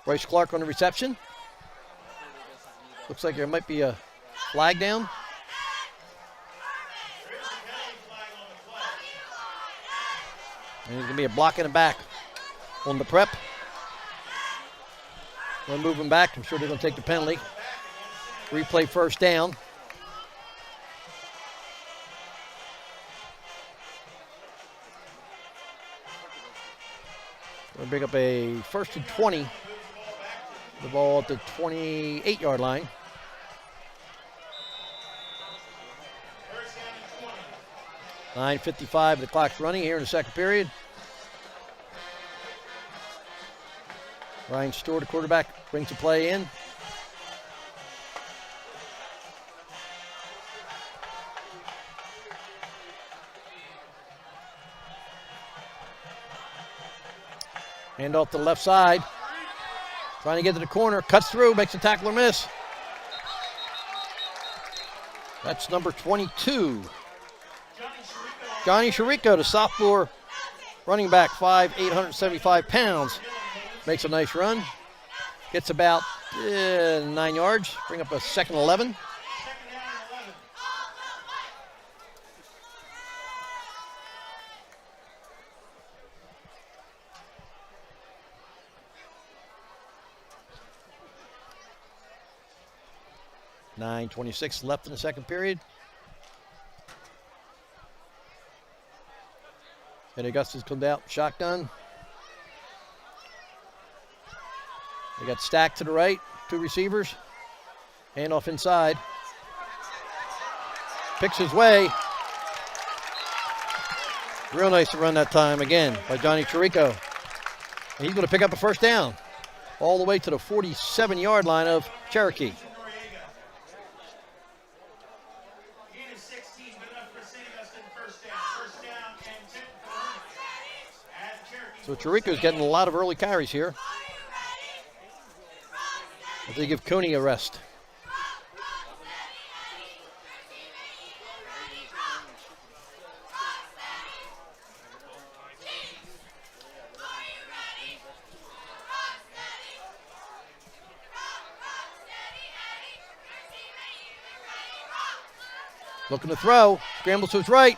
Bryce Clark on the reception. Looks like there might be a flag down. And there's going to be a block in the back on the prep. They're moving back. I'm sure they're going to take the penalty. Replay 1st down. We'll bring up a 1st and 20. The ball at the 28-yard line. .9:55, the clock's running here in the second period. Ryan Stewart, the quarterback, brings the play in. Hand off to the left side. Trying to get to the corner, cuts through, makes a tackle or miss. That's number 22. Johnny Cherokee, the sophomore running back, 5'8", 875 pounds. Makes a nice run. Gets about 9 yards. Bring up a 2nd and 11. .9:26 left in the second period. And Augustus comes out, shotgun. They got stacked to the right, 2 receivers. Hand off inside. Picks his way. Real nice to run that time again by Johnny Cherokee. And he's going to pick up a 1st down all the way to the 47-yard line of Cherokee. So Cherekee's getting a lot of early carries here. as they give Coney a rest. Looking to throw, scrambles to his right.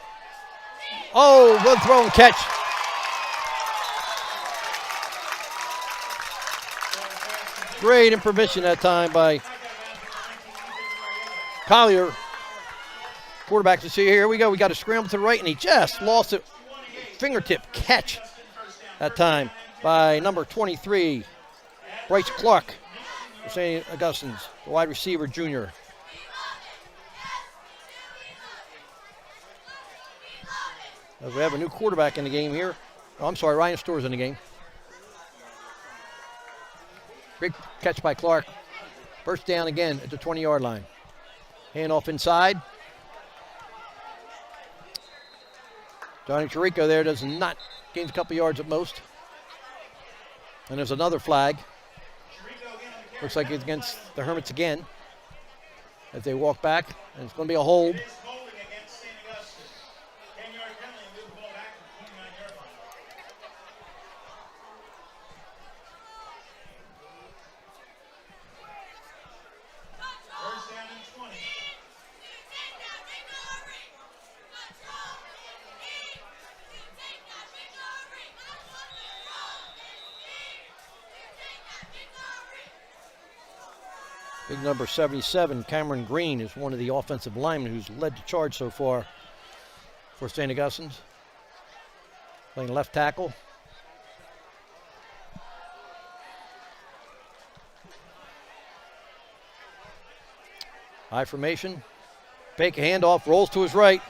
Oh, good throw and catch. Great improvisation that time by Collier. Quarterback to see here we go. We got a scramble to the right, and he just lost it. Fingertip catch that time by number 23, Bryce Clark for St. Augustine's, the wide receiver junior. As we have a new quarterback in the game here. Oh, I'm sorry, Ryan Store's in the game. Great catch by Clark. First down again at the 20-yard line. Hand off inside. Johnny Cherokee there does not gain a couple yards at most. And there's another flag. Looks like it's against the Hermits again as they walk back. And it's going to be a hold. Big number 77, Cameron Green, is one of the offensive linemen who's led the charge so far for St. Augustine's. Playing left tackle. High formation. Fake handoff, rolls to his right.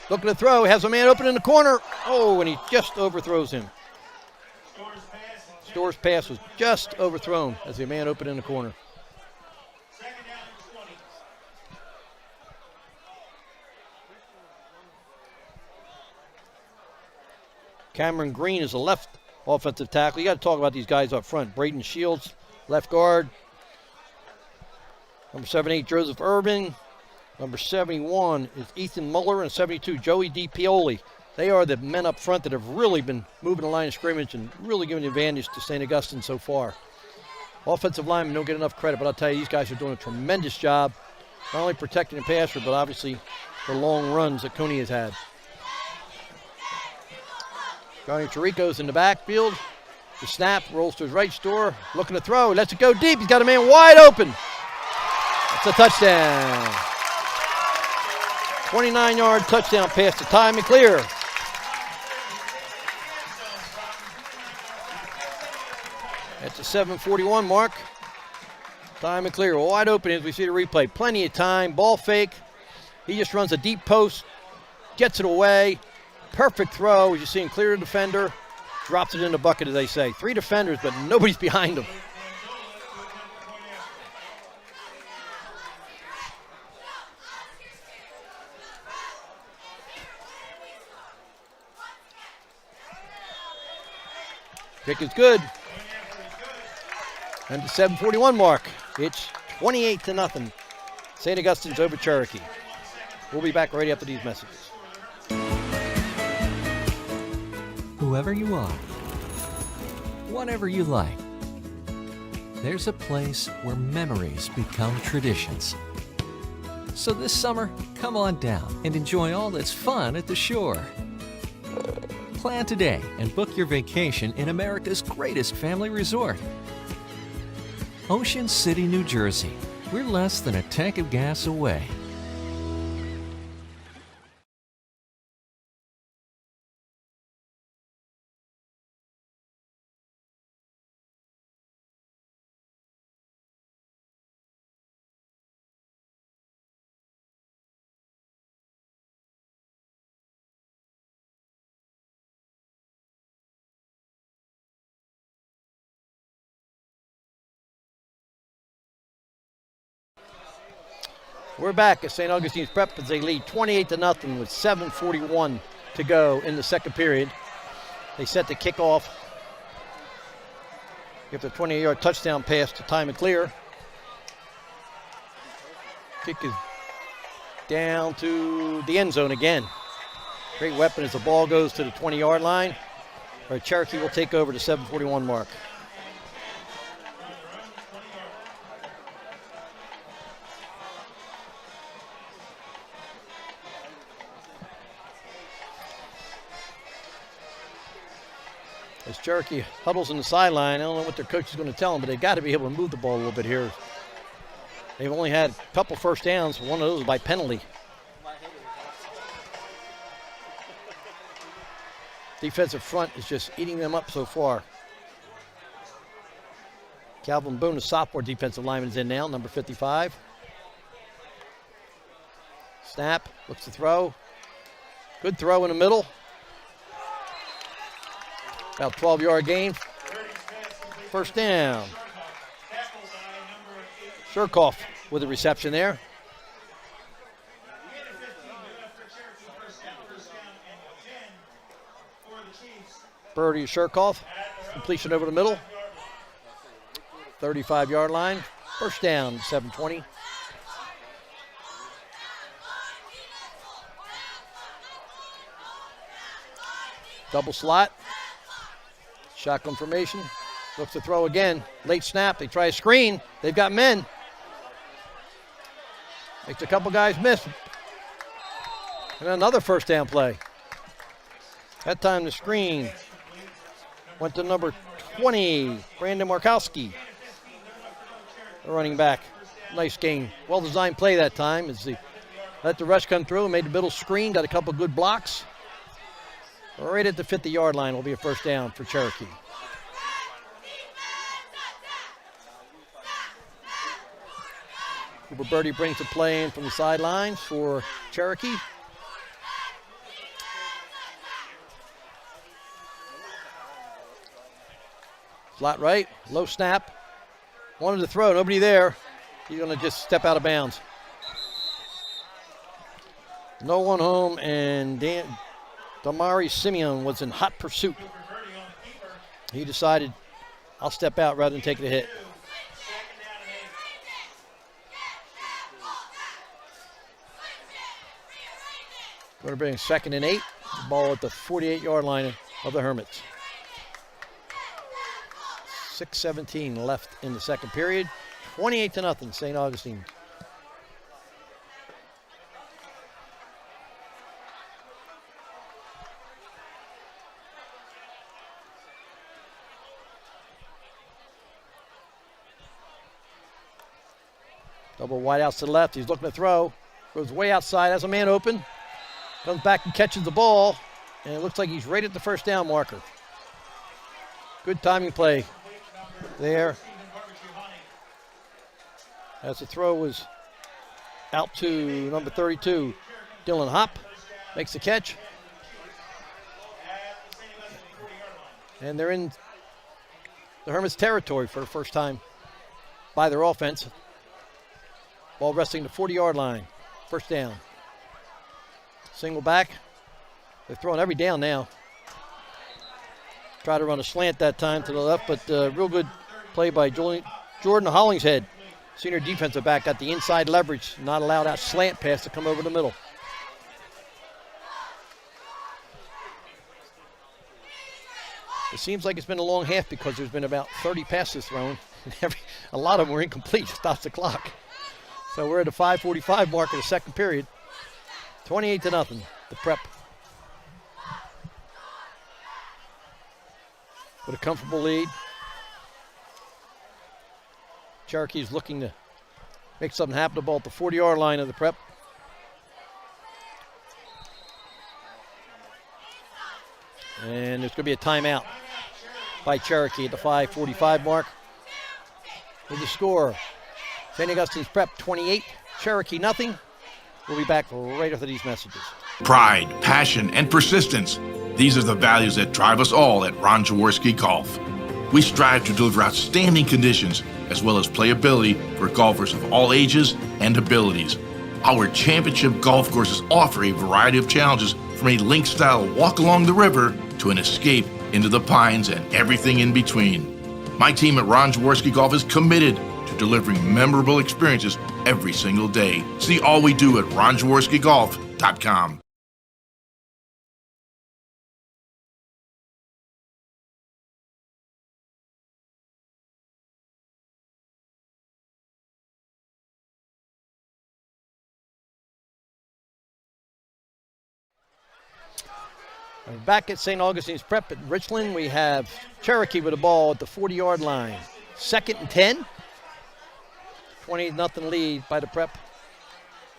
Looking to throw, has a man open in the corner. Oh, and he just overthrows him. Store's pass was just overthrown as the man opened in the corner. Cameron Green is a left offensive tackle. You got to talk about these guys up front. Braden Shields, left guard. Number 78, Joseph Irving. Number 71 is Ethan Muller, and 72, Joey DiPioli. They are the men up front that have really been moving the line of scrimmage and really giving the advantage to St. Augustine so far. Offensive linemen don't get enough credit, but I'll tell you, these guys are doing a tremendous job, not only protecting the passer, but obviously the long runs that Coney has had. Johnny Chirico's in the backfield. The snap rolls to his right, Store looking to throw. Lets it go deep. He's got a man wide open. That's a touchdown. 29-yard touchdown pass to Ty McClear. At the 7:41 mark. Ty McClear wide open as we see the replay. Plenty of time. Ball fake. He just runs a deep post. Gets it away. Perfect throw, as you see him clear the defender, drops it in the bucket, as they say. 3 defenders, but nobody's behind him. Kick is good. And the 7:41 mark, it's 28-0. St. Augustine's over Cherokee. We'll be back right after these messages. Whoever you are, whatever you like, there's a place where memories become traditions. So this summer, come on down and enjoy all that's fun at the shore. Plan today and book your vacation in America's greatest family resort. Ocean City, New Jersey. We're less than a tank of gas away. We're back at St. Augustine's Prep as they lead 28-0 with 7:41 to go in the second period. They set the kickoff. Give the 28-yard touchdown pass to Ty McClear. Kick is down to the end zone again. Great weapon as the ball goes to the 20-yard line. Our Cherokee will take over the 7:41 mark. As Cherokee huddles in the sideline, I don't know what their coach is going to tell them, but they've got to be able to move the ball a little bit here. They've only had a couple first downs, one of those by penalty. Defensive front is just eating them up so far. Calvin Boone, the sophomore defensive lineman, is in now, number 55. Snap, looks to throw. Good throw in the middle. About 12-yard gain. First down. Cherokee with the reception there. Birdie Cherokee. Completion over the middle. 35-yard line. First down, 7:20. Double slot. Shotgun formation. Looks to throw again. Late snap. They try a screen. They've got men. Makes a couple guys miss. And another first down play. That time the screen went to number 20, Brandon Markowski, the running back. Nice gain. Well-designed play that time as they let the rush come through and made the middle screen. Got a couple good blocks. Right at the 50-yard line will be a first down for Cherokee. Cooper Birdie brings the play in from the sidelines for Cherokee. Flat right, low snap. Wanted to throw, nobody there. He's going to just step out of bounds. No one home, and Damari Simeon was in hot pursuit. He decided, I'll step out rather than taking a hit. Going to bring 2nd and 8. The ball at the 48-yard line of the Hermits. 6:17 left in the second period. 28-0, St. Augustine. Double wide outs to the left. He's looking to throw. Goes way outside. Has a man open. Comes back and catches the ball. And it looks like he's right at the first down marker. Good timing play there. As the throw was out to number 32, Dylan Hopp makes the catch. And they're in the Hermits territory for the first time by their offense. Ball resting the 40-yard line. First down. Single back. They're throwing every down now. Try to run a slant that time to the left, but real good play by Jordan Hollingshead. Senior defensive back got the inside leverage, not allowed that slant pass to come over the middle. It seems like it's been a long half because there's been about 30 passes thrown. A lot of them were incomplete. Stops the clock. So we're at the 5:45 mark of the second period. 28-0, the Prep. With a comfortable lead. Cherokee's looking to make something happen. The ball at the 40-yard line of the Prep. And there's going to be a timeout by Cherokee at the 5:45 mark. With the score, St. Augustine's Prep 28, Cherokee nothing. We'll be back right after these messages. Pride, passion, and persistence. These are the values that drive us all at Ron Jaworski Golf. We strive to deliver outstanding conditions as well as playability for golfers of all ages and abilities. Our championship golf courses offer a variety of challenges from a link-style walk along the river to an escape into the pines and everything in between. My team at Ron Jaworski Golf is committed to to delivering memorable experiences every single day. See all we do at ronjaworskigolf.com. And back at St. Augustine's Prep at Richland, we have Cherokee with the ball at the 40-yard line. 2nd and 10. 20-0 lead by the Prep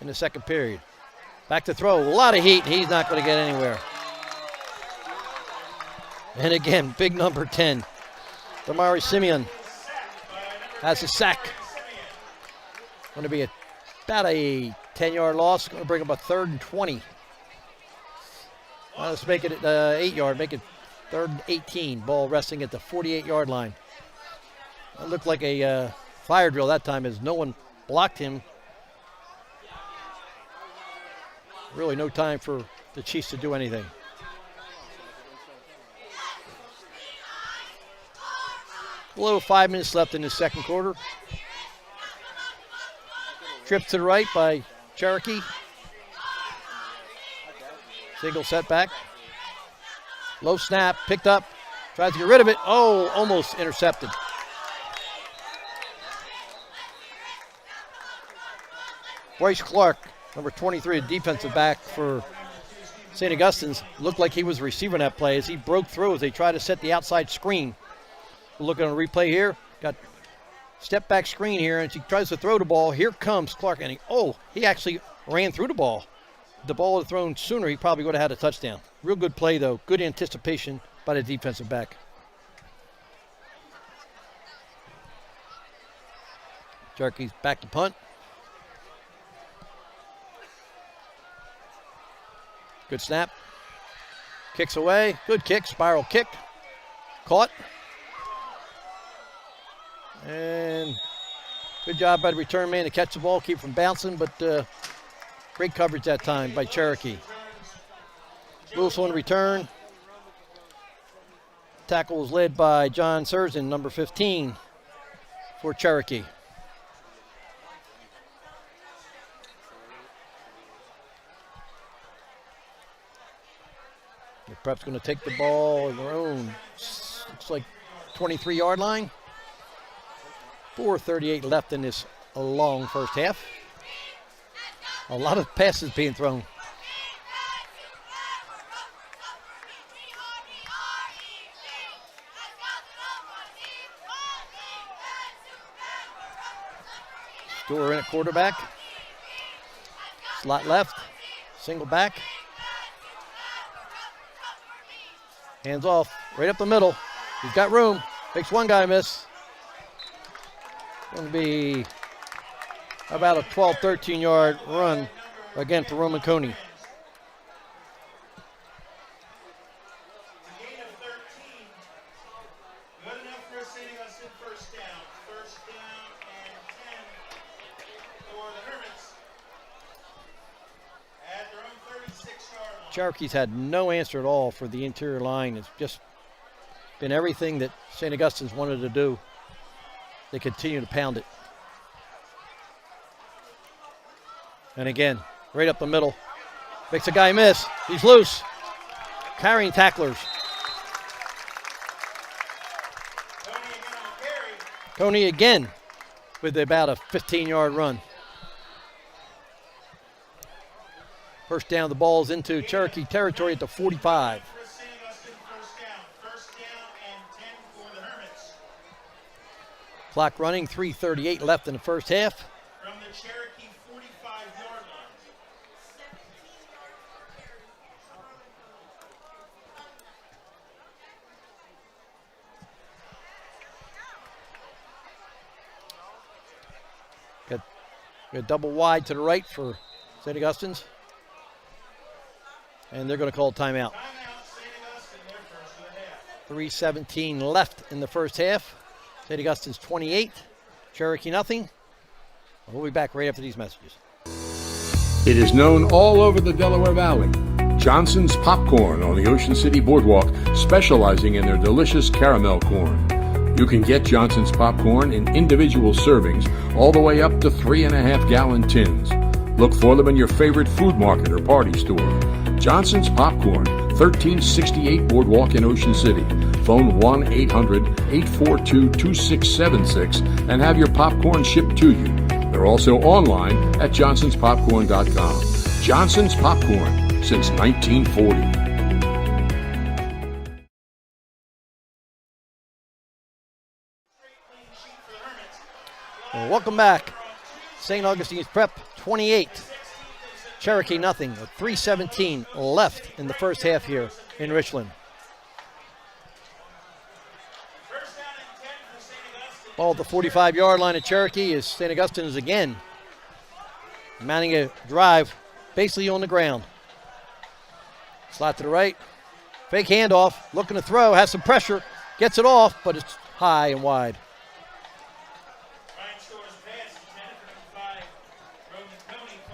in the second period. Back to throw. A lot of heat. He's not going to get anywhere. And again, big number 10. Damari Simeon has a sack. Going to be about a 10-yard loss. Going to bring up a 3rd and 20. Let's make it 8-yard, make it 3rd and 18. Ball resting at the 48-yard line. That looked like a fire drill that time as no one blocked him. Really no time for the Chiefs to do anything. Below 5 minutes left in the second quarter. Trip to the right by Cherokee. Single setback. Low snap, picked up. Tries to get rid of it. Oh, almost intercepted. Bryce Clark, number 23, a defensive back for St. Augustine's, looked like he was receiving that play as he broke through as they tried to set the outside screen. Looking on a replay here. Got step back screen here, and she tries to throw the ball. Here comes Clark, and he actually ran through the ball. The ball had thrown sooner, he probably would have had a touchdown. Real good play, though. Good anticipation by the defensive back. Cherokee's back to punt. Good snap. Kicks away. Good kick. Spiral kick. Caught. And good job by the return man to catch the ball, keep it from bouncing, but great coverage that time by Cherokee. Lewis on the return. Tackle was led by John Serzin, number 15 for Cherokee. The Prep's going to take the ball on their own, looks like 23-yard line. 4:38 left in this long first half. A lot of passes being thrown. Store in at quarterback. Slot left. Single back. Hands off. Right up the middle. He's got room. Makes one guy miss. Going to be about a 12, 13-yard run again for Roman Coney. Gain of 13. Good enough for St. Augustine first down. First down and 10 for the Hermits at their own 36-yard line. Cherokee's had no answer at all for the interior line. It's just been everything that St. Augustine's wanted to do. They continue to pound it. And again, right up the middle. Makes a guy miss. He's loose. Carrying tacklers. Coney again with about a 15-yard run. First down, the ball's into Cherokee territory at the 45. Clock running, 3:38 left in the first half. From the Cherokee 45-yard line. Got double wide to the right for St. Augustine's. And they're going to call timeout. 3:17 left in the first half. St. Augustine's 28, Cherokee nothing. We'll be back right after these messages. It is known all over the Delaware Valley. Johnson's Popcorn on the Ocean City Boardwalk, specializing in their delicious caramel corn. You can get Johnson's popcorn in individual servings all the way up to 3.5-gallon tins. Look for them in your favorite food market or party store. Johnson's Popcorn, 1368 Boardwalk in Ocean City. Phone 1-800-842-2676 and have your popcorn shipped to you. They're also online at johnsonspopcorn.com. Johnson's Popcorn, since 1940. Well, welcome back. St. Augustine's Prep 28. Cherokee nothing, with 3:17 left in the first half here in Richland. Ball at the 45-yard line at Cherokee is St. Augustine's again mounting a drive basically on the ground. Slot to the right, fake handoff, looking to throw, has some pressure, gets it off, but it's high and wide.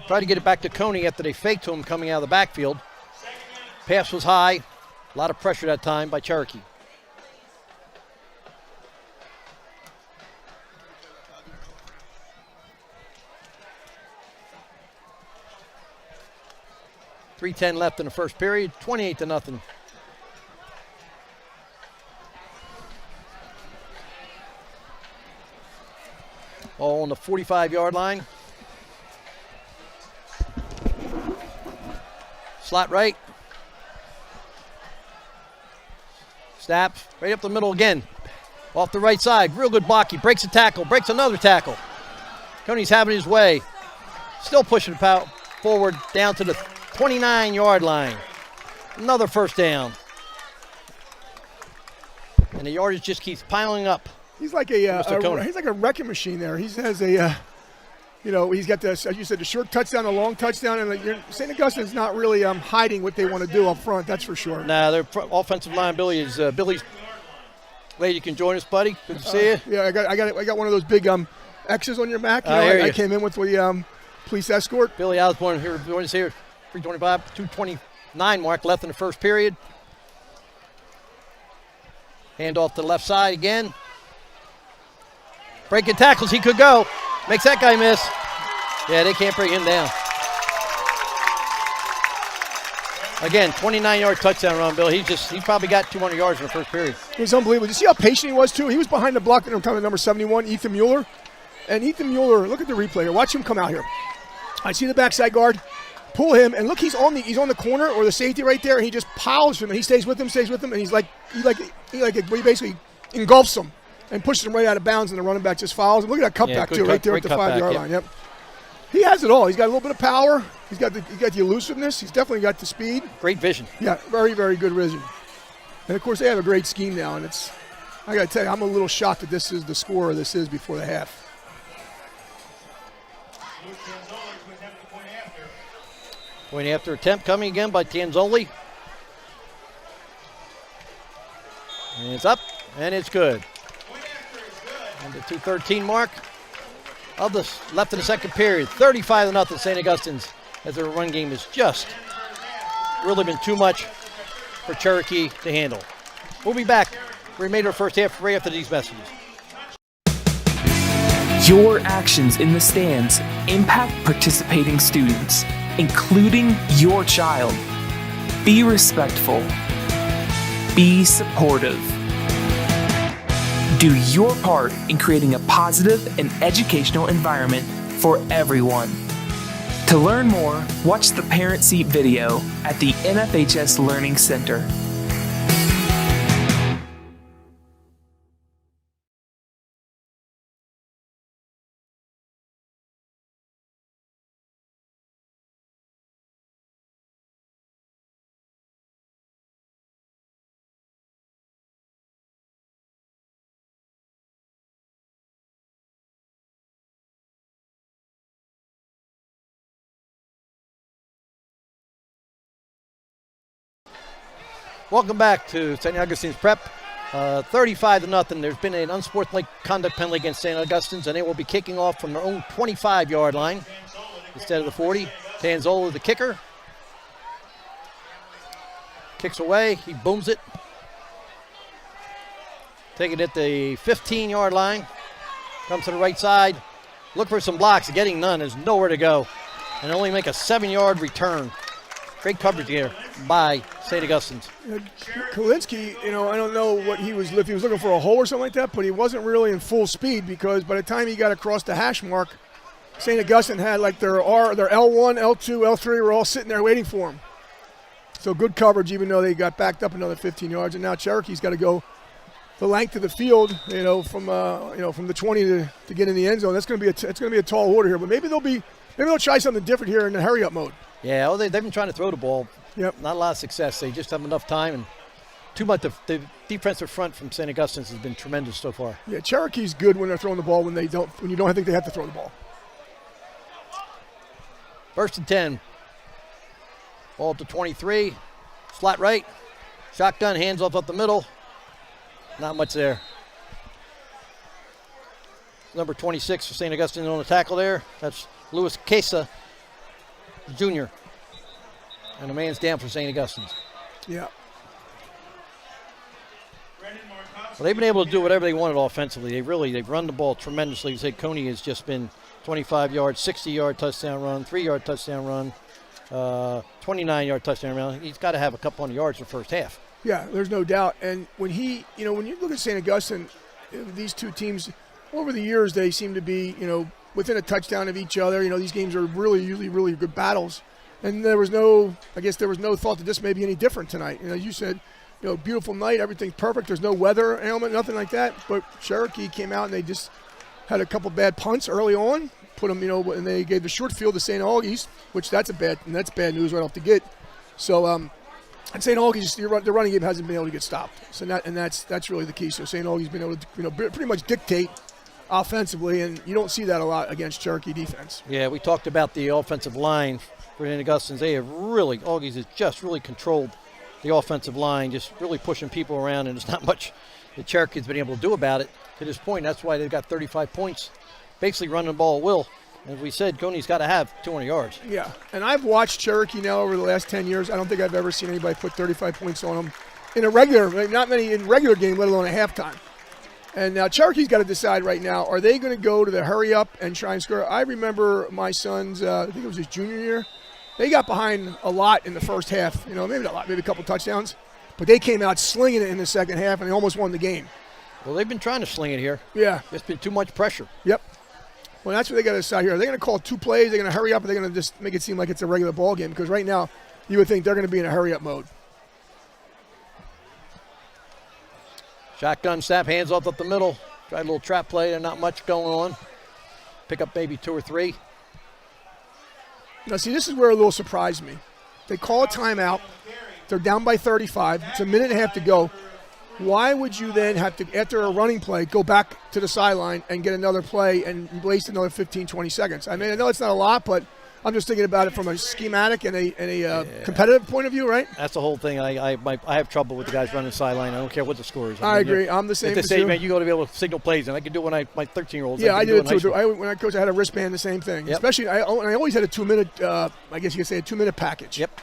Tried to get it back to Coney after they faked to him coming out of the backfield. Pass was high. A lot of pressure that time by Cherokee. .310 left in the first period, 28-0. All on the 45-yard line. Slot right. Snaps right up the middle again. Off the right side. Real good block. He breaks a tackle. Breaks another tackle. Coney's having his way. Still pushing the forward down to the 29-yard line. Another first down. And the yardage just keeps piling up. He's like a wrecking machine there. He has a he's got this, as you said, the short touchdown, the long touchdown, and St. Augustine's not really hiding what they want to do up front. That's for sure. Nah, their offensive line, Billy is Billy's. Glad you can join us, buddy. Good to see you. Yeah, I got one of those big X's on your Mac. I came in with the police escort. Billy Osborne here, join us here. 325, 229 mark left in the first period. Hand off to the left side again. Breaking tackles, he could go. Makes that guy miss. Yeah, they can't bring him down. Again, 29-yard touchdown run, Bill. He probably got 200 yards in the first period. It was unbelievable. Did you see how patient he was, too? He was behind the block at number 71, Ethan Mueller. And Ethan Mueller, look at the replay here. Watch him come out here. I see the backside guard. Pull him, and look, he's on the corner or the safety right there, and he just piles him, and he stays with him, and he basically engulfs him and pushes him right out of bounds, and the running back just follows him. Look at that cutback too, right there at the 5-yard line. Yep. He has it all. He's got a little bit of power. He's got the elusiveness. He's definitely got the speed. Great vision. Yeah, very, very good vision. And of course, they have a great scheme now, and I got to tell you, I'm a little shocked that this is the score this is before the half. Point after attempt coming again by Tanzoli. And it's up, and it's good. And the 2:13 mark of the left in the second period. 35-0 St. Augustine's, as their run game has just really been too much for Cherokee to handle. We'll be back for the remainder of the first half right after these messages. Your actions in the stands impact participating students, including your child. Be respectful. Be supportive. Do your part in creating a positive and educational environment for everyone. To learn more, watch the Parent Seat video at the NFHS Learning Center. Welcome back to St. Augustine's Prep. 35-0. There's been an unsportsmanlike conduct penalty against St. Augustine's, and they will be kicking off from their own 25-yard line instead of the 40. Tanzola, the kicker. Kicks away. He booms it. Take it at the 15-yard line. Comes to the right side. Look for some blocks. Getting none. There's nowhere to go. And only make a 7-yard return. Great coverage here by St. Augustine's. Kalinsky, I don't know what he was, if he was looking for a hole or something like that, but he wasn't really in full speed because by the time he got across the hash mark, St. Augustine had like their L1, L2, L3 were all sitting there waiting for him. So good coverage, even though they got backed up another 15 yards, and now Cherokee's got to go the length of the field, from the 20 to get in the end zone. That's going to be a tall order here, but maybe they'll try something different here in the hurry up mode. Yeah, well, they've been trying to throw the ball. Yep. Not a lot of success. They just have enough time and too much. The defensive front from St. Augustine's has been tremendous so far. Yeah, Cherokee's good when they're throwing the ball when you don't think they have to throw the ball. 1st and 10. Ball to 23. Slot right. Shotgun, hands off up the middle. Not much there. Number 26 for St. Augustine on the tackle there. That's Louis Quesa Jr. And a man's down for St. Augustine's. Yeah. Well, they've been able to do whatever they wanted offensively. They've run the ball tremendously. Say Coney has just been 25 yards, 60-yard touchdown run, 3-yard touchdown run, 29-yard touchdown run. He's got to have a couple hundred yards in the first half. Yeah, there's no doubt. And when when you look at St. Augustine, these two teams, over the years, they seem to be, within a touchdown of each other. These games are usually really good battles. And there was no thought that this may be any different tonight. You said, beautiful night, everything's perfect. There's no weather ailment, nothing like that. But Cherokee came out and they just had a couple bad punts early on. Put them, and they gave the short field to St. Augie's, which that's bad news right off the get. So, and St. Augie's, the running game hasn't been able to get stopped. So that's really the key. So St. Augie's been able to, pretty much dictate offensively, and you don't see that a lot against Cherokee defense. Yeah, we talked about the offensive line for St. Augustine's. Augie's has just really controlled the offensive line, just really pushing people around, and there's not much the Cherokee's been able to do about it to this point. That's why they've got 35 points, basically running the ball at will. As we said, Coney's got to have 200 yards. Yeah, and I've watched Cherokee now over the last 10 years. I don't think I've ever seen anybody put 35 points on them in a not many in regular game, let alone a halftime. And now Cherokee's got to decide right now, are they going to go to the hurry up and try and score? I remember my son's, I think it was his junior year, they got behind a lot in the first half, maybe not a lot, maybe a couple touchdowns, but they came out slinging it in the second half and they almost won the game. Well, they've been trying to sling it here. Yeah. It's been too much pressure. Yep. Well, that's what they got to decide here. Are they going to call two plays? They're going to hurry up, or they're going to just make it seem like it's a regular ball game? Because right now, you would think they're going to be in a hurry up mode. Shotgun snap, hands off up the middle. Try a little trap play. There's not much going on. Pick up maybe 2 or 3. Now, see, this is where a little surprised me. They call a timeout. They're down by 35. It's a minute and a half to go. Why would you then have to, after a running play, go back to the sideline and get another play and waste another 15, 20 seconds? I mean, I know it's not a lot, but I'm just thinking about it from a schematic and a competitive point of view, right? That's the whole thing. I have trouble with the guys running the sideline. I don't care what the score is. I agree. I'm the same as you. Man, you got to be able to signal plays, and I can do it when my 13-year-olds. Yeah, I did it too. When I coached, I had a wristband, the same thing. Yep. Especially, I always had a 2-minute, I guess you could say a 2-minute package. Yep.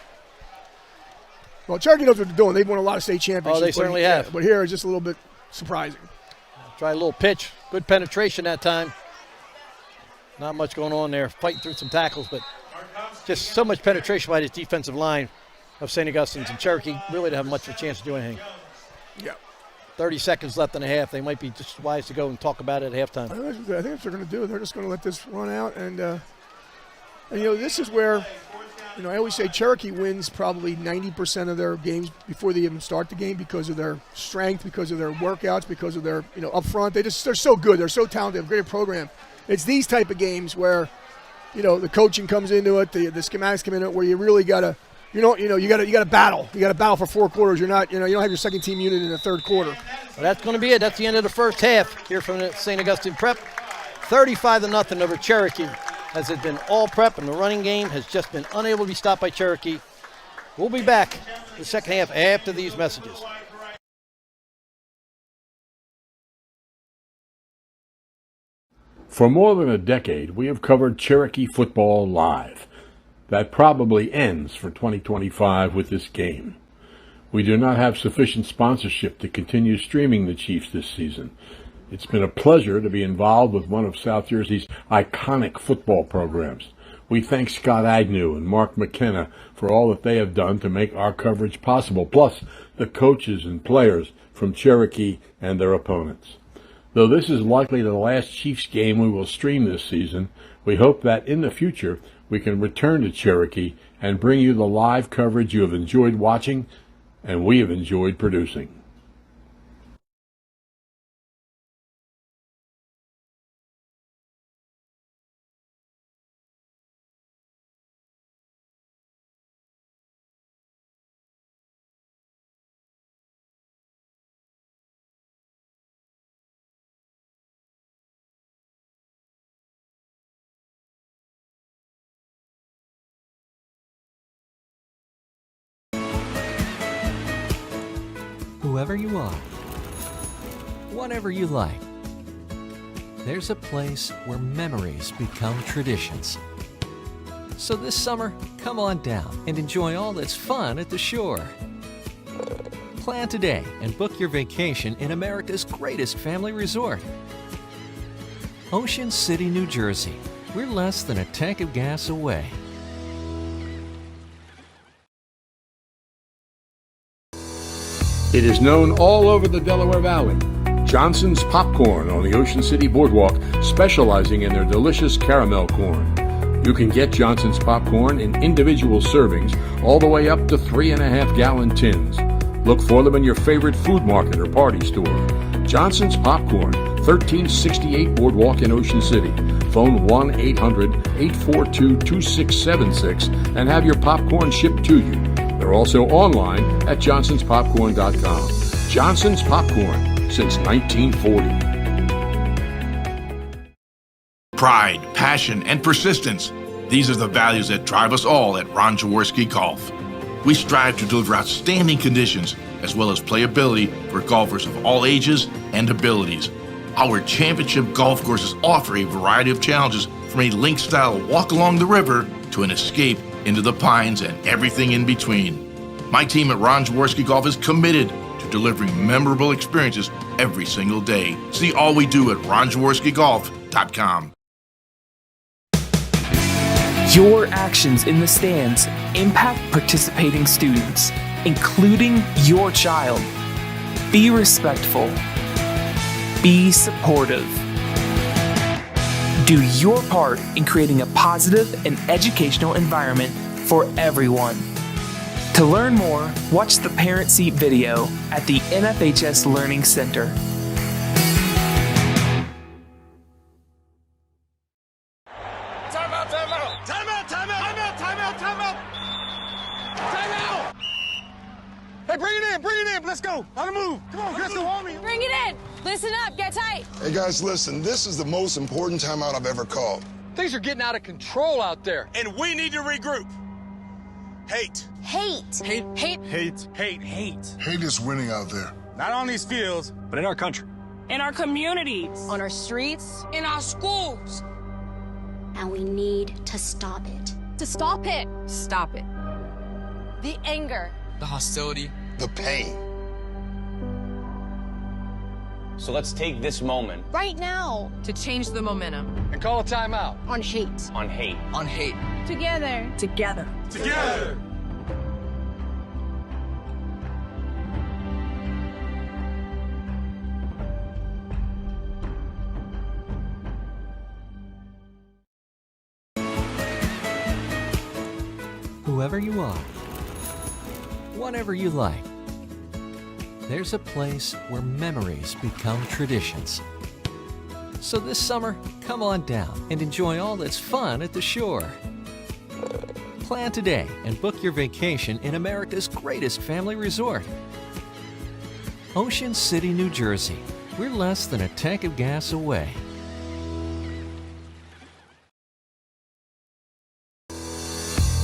Well, Cherokee knows what they're doing. They've won a lot of state championships. Oh, they certainly have. But here it's just a little bit surprising. Try a little pitch. Good penetration that time. Not much going on there. Fighting through some tackles, but just so much penetration by this defensive line of St. Augustine's, and Cherokee really didn't have much of a chance to do anything. Yeah. 30 seconds left in the half. They might be just wise to go and talk about it at halftime. I think that's what they're going to do. They're just going to let this run out. And this is where, I always say Cherokee wins probably 90% of their games before they even start the game because of their strength, because of their workouts, because of their, up front. They're so good. They're so talented. They have a great program. It's these type of games where, the coaching comes into it, the schematics come into it, where you really got to, you got to battle. You got to battle for 4 quarters. You're not, you don't have your second team unit in the third quarter. Well, that's going to be it. That's the end of the first half here from the St. Augustine Prep. 35-0 over Cherokee. As it's been all prep, and the running game has just been unable to be stopped by Cherokee. We'll be back the second half after these messages. For more than a decade, we have covered Cherokee football live. That probably ends for 2025 with this game. We do not have sufficient sponsorship to continue streaming the Chiefs this season. It's been a pleasure to be involved with one of South Jersey's iconic football programs. We thank Scott Agnew and Mark McKenna for all that they have done to make our coverage possible, plus the coaches and players from Cherokee and their opponents. Though this is likely the last Chiefs game we will stream this season, we hope that in the future we can return to Cherokee and bring you the live coverage you have enjoyed watching and we have enjoyed producing. Whoever you are, whatever you like, there's a place where memories become traditions. So this summer, come on down and enjoy all that's fun at the shore. Plan today and book your vacation in America's greatest family resort. Ocean City, New Jersey. We're less than a tank of gas away. It is known all over the Delaware Valley. Johnson's Popcorn on the Ocean City Boardwalk, specializing in their delicious caramel corn. You can get Johnson's Popcorn in individual servings all the way up to 3.5-gallon tins. Look for them in your favorite food market or party store. Johnson's Popcorn, 1368 Boardwalk in Ocean City. Phone 1-800-842-2676 and have your popcorn shipped to you. They're also online at johnsonspopcorn.com. Johnson's Popcorn, since 1940. Pride, passion, and persistence. These are the values that drive us all at Ron Jaworski Golf. We strive to deliver outstanding conditions as well as playability for golfers of all ages and abilities. Our championship golf courses offer a variety of challenges, from a link-style walk along the river to an escape into the pines and everything in between. My team at Ron Jaworski Golf is committed to delivering memorable experiences every single day. See all we do at ronjaworskigolf.com. Your actions in the stands impact participating students, including your child. Be respectful. Be supportive. Do your part in creating a positive and educational environment for everyone. To learn more, watch the Parent Seat video at the NFHS Learning Center. Timeout, timeout. Timeout, timeout, timeout, timeout, timeout. Timeout. Hey, bring it in. Let's go. On the move. Come on, let's go, homie. Bring it in. Listen up. Get tight. Hey, guys, listen. This is the most important timeout I've ever called. Things are getting out of control out there. And we need to regroup. Hate. Hate. Hate. Hate. Hate. Hate is winning out there. Not on these fields, but in our country. In our communities. On our streets. In our schools. And we need to stop it. To stop it. Stop it. The anger. The hostility. The pain. So let's take this moment Right now. To change the momentum. And call a timeout. On hate. on hate. On hate. Together. Together. Together. Whoever you are, whatever you like, there's a place where memories become traditions. So this summer, come on down and enjoy all that's fun at the shore. Plan today and book your vacation in America's greatest family resort. Ocean City, New Jersey. We're less than a tank of gas away.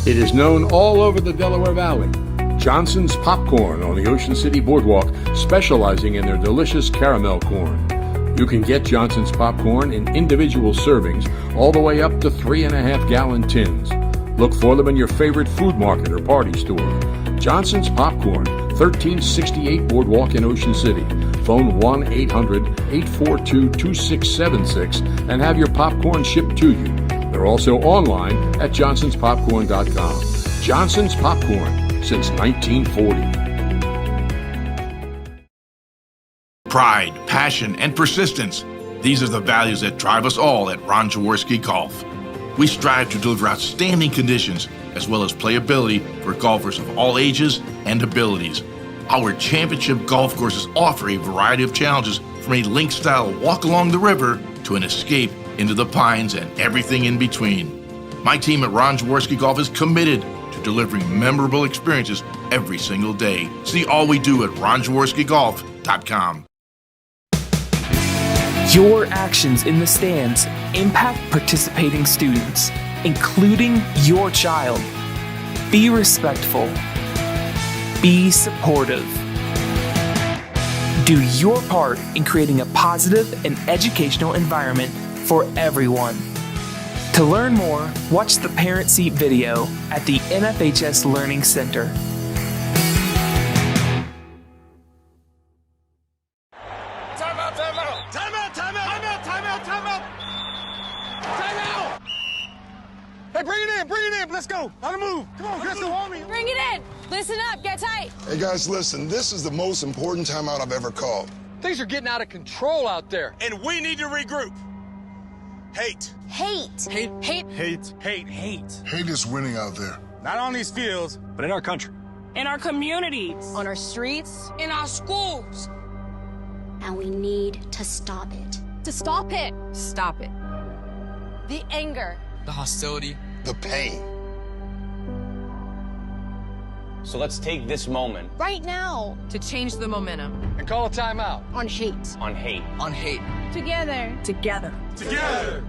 It is known all over the Delaware Valley. Johnson's Popcorn on the Ocean City Boardwalk, specializing in their delicious caramel corn. You can get Johnson's Popcorn in individual servings all the way up to 3.5-gallon tins. Look for them in your favorite food market or party store. Johnson's Popcorn, 1368 Boardwalk in Ocean City. Phone 1-800-842-2676 and have your popcorn shipped to you. They're also online at johnsonspopcorn.com. Johnson's Popcorn, since 1940. Pride, passion, and persistence. These are the values that drive us all at Ron Jaworski Golf. We strive to deliver outstanding conditions as well as playability for golfers of all ages and abilities. Our championship golf courses offer a variety of challenges, from a link-style walk along the river to an escape into the pines and everything in between. My team at Ron Jaworski Golf is committed to delivering memorable experiences every single day. See all we do at ronjaworskigolf.com. Your actions in the stands impact participating students, including your child. Be respectful. Be supportive. Do your part in creating a positive and educational environment for everyone. To learn more, watch the Parent Seat video at the NFHS Learning Center. Timeout, timeout. Timeout, timeout. Timeout, timeout, timeout. Timeout. Hey, bring it in. Let's go. On the move. Come on, let's go, homie. Bring it in. Listen up. Get tight. Hey, guys, listen. This is the most important timeout I've ever called. Things are getting out of control out there. And we need to regroup. Hate. Hate. Hate. Hate. Hate. Hate. Hate. Hate is winning out there. Not on these fields, But in our country. In our communities. On our streets. In our schools. And we need to stop it. To stop it. Stop it. The anger. The hostility. The pain. So let's take this moment Right now. To change the momentum. And call a timeout. On hate. on hate. On hate. Together. Together. together.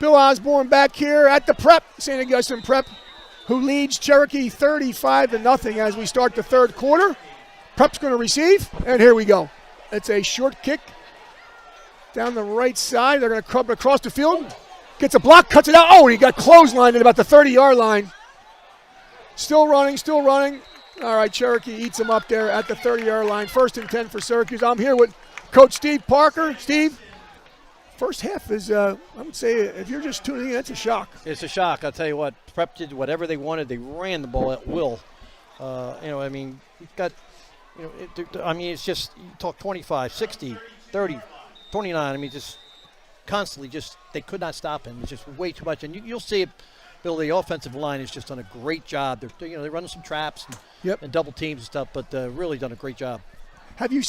Bill Osborne back here at the prep, St. Augustine Prep, who leads Cherokee 35-0 as we start the third quarter. Prep's going to receive, and here we go. It's a short kick down the right side. They're going to crub it across the field. Gets a block, cuts it out. Oh, and he got clotheslined at about the 30-yard line. Still running. All right, Cherokee eats him up there at the 30-yard line. 1st and 10 for Syracuse. I'm here with Coach Steve Parker. Steve, first half is, I would say, if you're just tuning in, that's a shock. It's a shock. I'll tell you what. Prep did whatever they wanted. They ran the ball at will. You've got, it's just, you talk 25, 60, 30, 29. Just constantly they could not stop him. It's just way too much. And you'll see it, Bill, the offensive line has just done a great job. They're running some traps and double teams and stuff, but really done a great job. You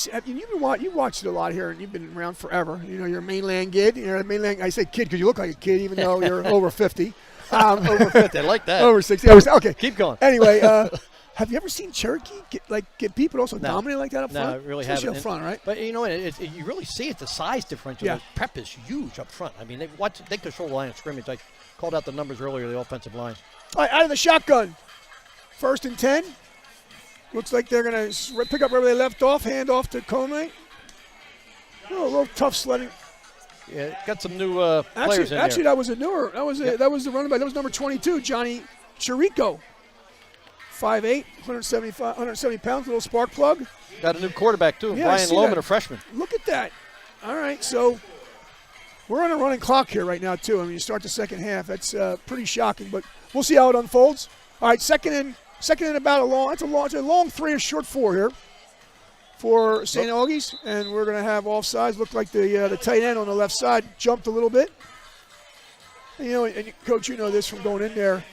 watched it a lot here, and you've been around forever. You're a mainland kid. You're a mainland. I say kid because you look like a kid, even though you're over 50. Over 50, I like that. Over 60. Okay, keep going. Anyway, have you ever seen Cherokee get people also dominate like that up front? No, really especially haven't. Up front, right? But you really see it. The size differential. Yeah. Prep is huge up front. They control the line of scrimmage. I called out the numbers earlier. The offensive line. All right, out of the shotgun. 1st and 10. Looks like they're going to pick up wherever they left off. Hand off to Comey. A little tough sledding. Yeah, got some new players in there. Actually, that was a newer. That was the running back. That was number 22, Johnny Cherokee. 5'8", 170 pounds, little spark plug. Got a new quarterback, too, Brian Lohman, a freshman. Look at that. All right, so we're on a running clock here right now, too. You start the second half. That's pretty shocking, but we'll see how it unfolds. All right, second and about it's a long 3 or short 4 here for St. Augie's, and we're going to have offsides. Looked like the tight end on the left side jumped a little bit. And Coach, you know this from going in there.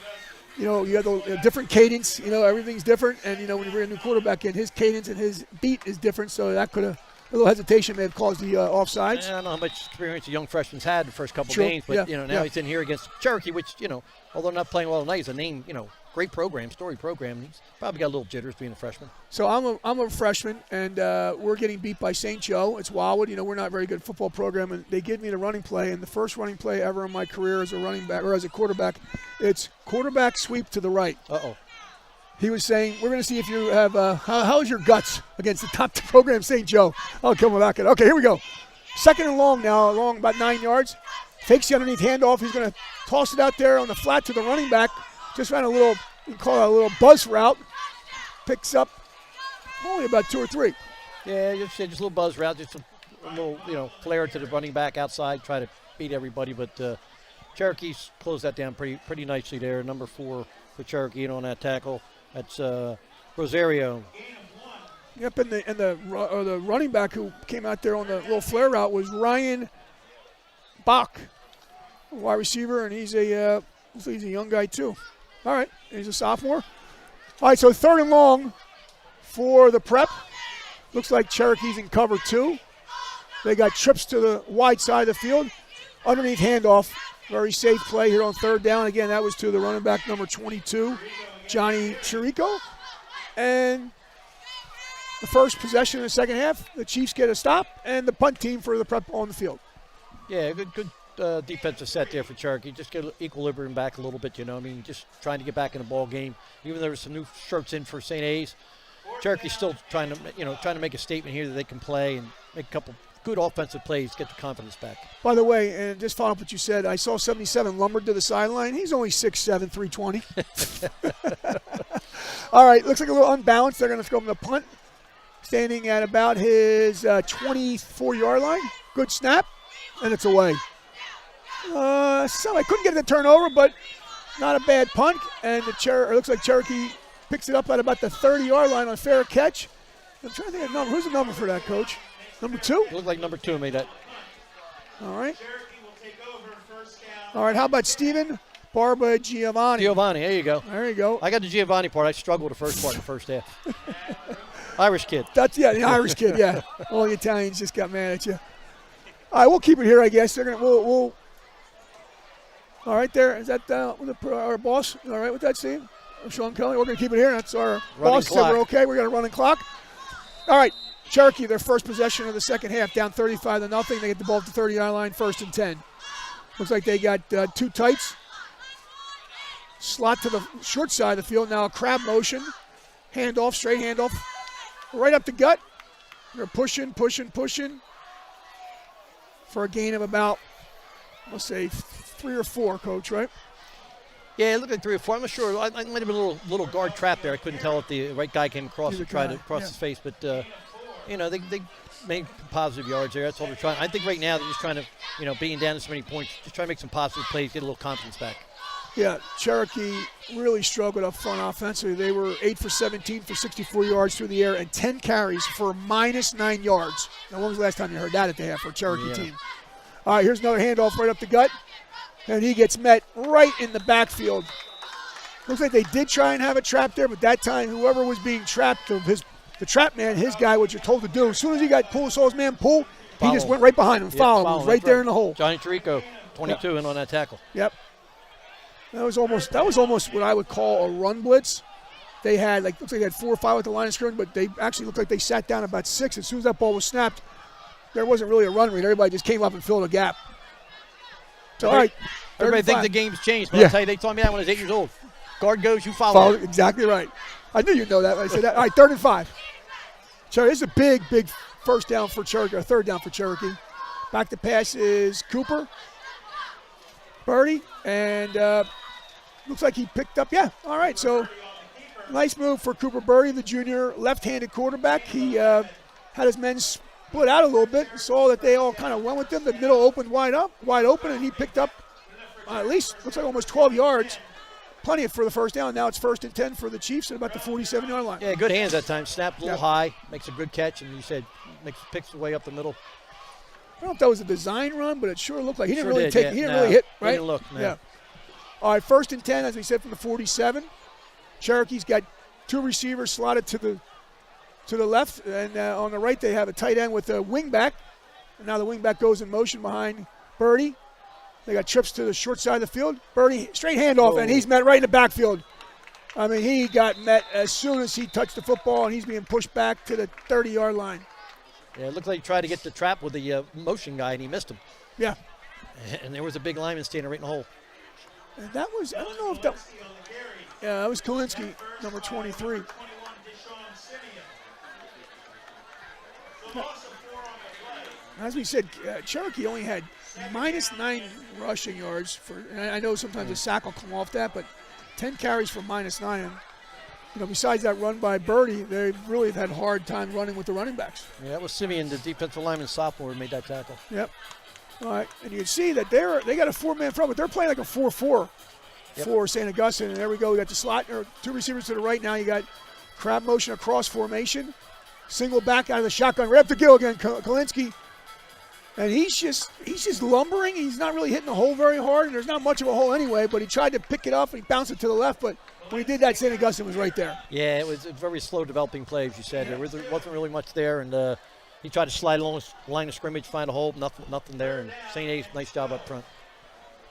You have a different cadence. Everything's different. And, when you bring a new quarterback in, his cadence and his beat is different. So that could have, a little hesitation may have caused the offsides. I don't know how much experience the young freshman's had the first couple games. But, now he's in here against Cherokee, which, although not playing well tonight, he's a name, great program, story program. He's probably got a little jitters being a freshman. So I'm a freshman, and we're getting beat by St. Joe. It's Wildwood. We're not a very good football program, and they give me the running play. And the first running play ever in my career as a running back or as a quarterback, it's quarterback sweep to the right. Uh-oh. He was saying, we're going to see if you have how's your guts against the top program, St. Joe. I'll come back. Okay, here we go. Second and long now, along about 9 yards. Fakes the underneath handoff. He's going to toss it out there on the flat to the running back. Just ran a little, you call it a little buzz route. Picks up only about 2 or 3. Yeah, just a little buzz route, just a little, flare to the running back outside, try to beat everybody. But Cherokee's closed that down pretty nicely there. Number 4 for Cherokee on that tackle. That's Rosario. Yep, and the running back who came out there on the little flare route was Ryan Bach, wide receiver, and he's a young guy too. All right, he's a sophomore. All right, so 3rd and long for the prep. Looks like Cherokee's in cover 2. They got trips to the wide side of the field. Underneath handoff, very safe play here on 3rd down. Again, that was to the running back number 22, Johnny Cherokee. And the first possession in the second half, the Chiefs get a stop, and the punt team for the prep on the field. Yeah, good defensive set there for Cherokee. Just get equilibrium back a little bit, just trying to get back in the ball game. Even though there's some new shirts in for St. A's, Cherokee's still trying to make a statement here that they can play and make a couple good offensive plays, get the confidence back. By the way, and just following up what you said, I saw 77 lumbered to the sideline. He's only 6'7", 320. All right, looks like a little unbalanced. They're going to go from the punt, standing at about his 24-yard line. Good snap, and it's away. So I couldn't get the turnover, but not a bad punt. And it looks like Cherokee picks it up at about the 30-yard line on fair catch. I'm trying to think of the number. Who's the number for that, Coach? Number 2? Looked like number 2 made that. All right. All right, how about Steven Barba Giovanni? There you go. There you go. I got the Giovanni part. I struggled with the first part in the first half. Irish kid. The Irish kid, yeah. All the Italians just got mad at you. All right, we'll keep it here, I guess. We'll all right, there. Is that our boss? All right with that, Steve? Sean Kelly. We're going to keep it here. That's our boss. So we're okay. We got a running clock. All right, Cherokee, their first possession of the second half, down 35-0. They get the ball at the 30-yard line, 1st and 10. Looks like they got two tights. Slot to the short side of the field. Now a crab motion. Handoff, straight handoff. Right up the gut. They're pushing for a gain of about, let's say, 3 or 4, Coach, right? Yeah, it looked like 3 or 4. I'm not sure. I might have been a little guard trap there. I couldn't tell if the right guy came across and tried to cross his face. But, they made positive yards there. That's all they're trying. I think right now they're just trying to, being down so many points, just try to make some positive plays, get a little confidence back. Yeah, Cherokee really struggled up front offensively. They were 8 for 17 for 64 yards through the air and 10 carries for -9 yards. Now, when was the last time you heard that at the half for a Cherokee team? All right, here's another handoff right up the gut, and he gets met right in the backfield. Looks like they did try and have a trap there, but that time whoever was being trapped, the trap man, his guy, what you're told to do, as soon as he got saw his man pull, he just went right behind him and followed him. He was right there in the hole. Johnny Cherokee, 22 in on that tackle. Yep. That was almost what I would call a run blitz. They had, looks like they had 4 or 5 at the line of scrimmage, but they actually looked like they sat down about 6. As soon as that ball was snapped, there wasn't really a run read. Everybody just came up and filled a gap. So, all right. Everybody thinks the game's changed, but I'll tell you, they told me that when I was 8 years old. Guard goes, you follow. Exactly right. I knew you'd know that when I said that. All right, 3rd and 5. So this is a big first down for Cherokee, or 3rd down for Cherokee. Back to pass is Cooper. Birdie, and looks like he picked up, all right, so nice move for Cooper Birdie, the junior left-handed quarterback. He had his men split out a little bit, saw that they all kind of went with him. The middle opened wide open, and he picked up at least, looks like almost 12 yards. Plenty for the first down. Now it's 1st and 10 for the Chiefs at about the 47-yard line. Yeah, good hands that time. Snapped a little high, makes a good catch, and you said picks the way up the middle. I don't know if that was a design run, but it sure looked like he didn't really take. He didn't really hit, right? He didn't look. No. Yeah. All right, 1st and 10, as we said, from the 47. Cherokee's got 2 receivers slotted to the left, and on the right they have a tight end with a wingback. And now the wingback goes in motion behind Birdie. They got trips to the short side of the field. Birdie, straight handoff, and he's met right in the backfield. I mean, he got met as soon as he touched the football, and he's being pushed back to the 30-yard line. Yeah, it looked like he tried to get the trap with the motion guy, and he missed him. Yeah. And there was a big lineman standing right in the hole. And that was, I don't know if that, that was Kalinsky, number 23. As we said, Cherokee only had -9 rushing yards. And I know sometimes a sack will come off that, but 10 carries for -9. And, besides that run by Birdie, they really have had a hard time running with the running backs. Yeah, that was Simeon, the defensive lineman sophomore, who made that tackle. Yep. All right, and you can see that they got a 4-man front, but they're playing like a 4-4 for St. Augustine. And there we go. We got the slot, or 2 receivers to the right. Now you got crab motion across formation. Single back out of the shotgun. Right up the gill again, Kalinsky. And he's just lumbering. He's not really hitting the hole very hard, and there's not much of a hole anyway, but he tried to pick it up and he bounced it to the left, but when he did that, St. Augustine was right there. Yeah, it was a very slow developing play, as you said. There wasn't really much there, and he tried to slide along the line of scrimmage, find a hole, nothing there, and St. A's, nice job up front.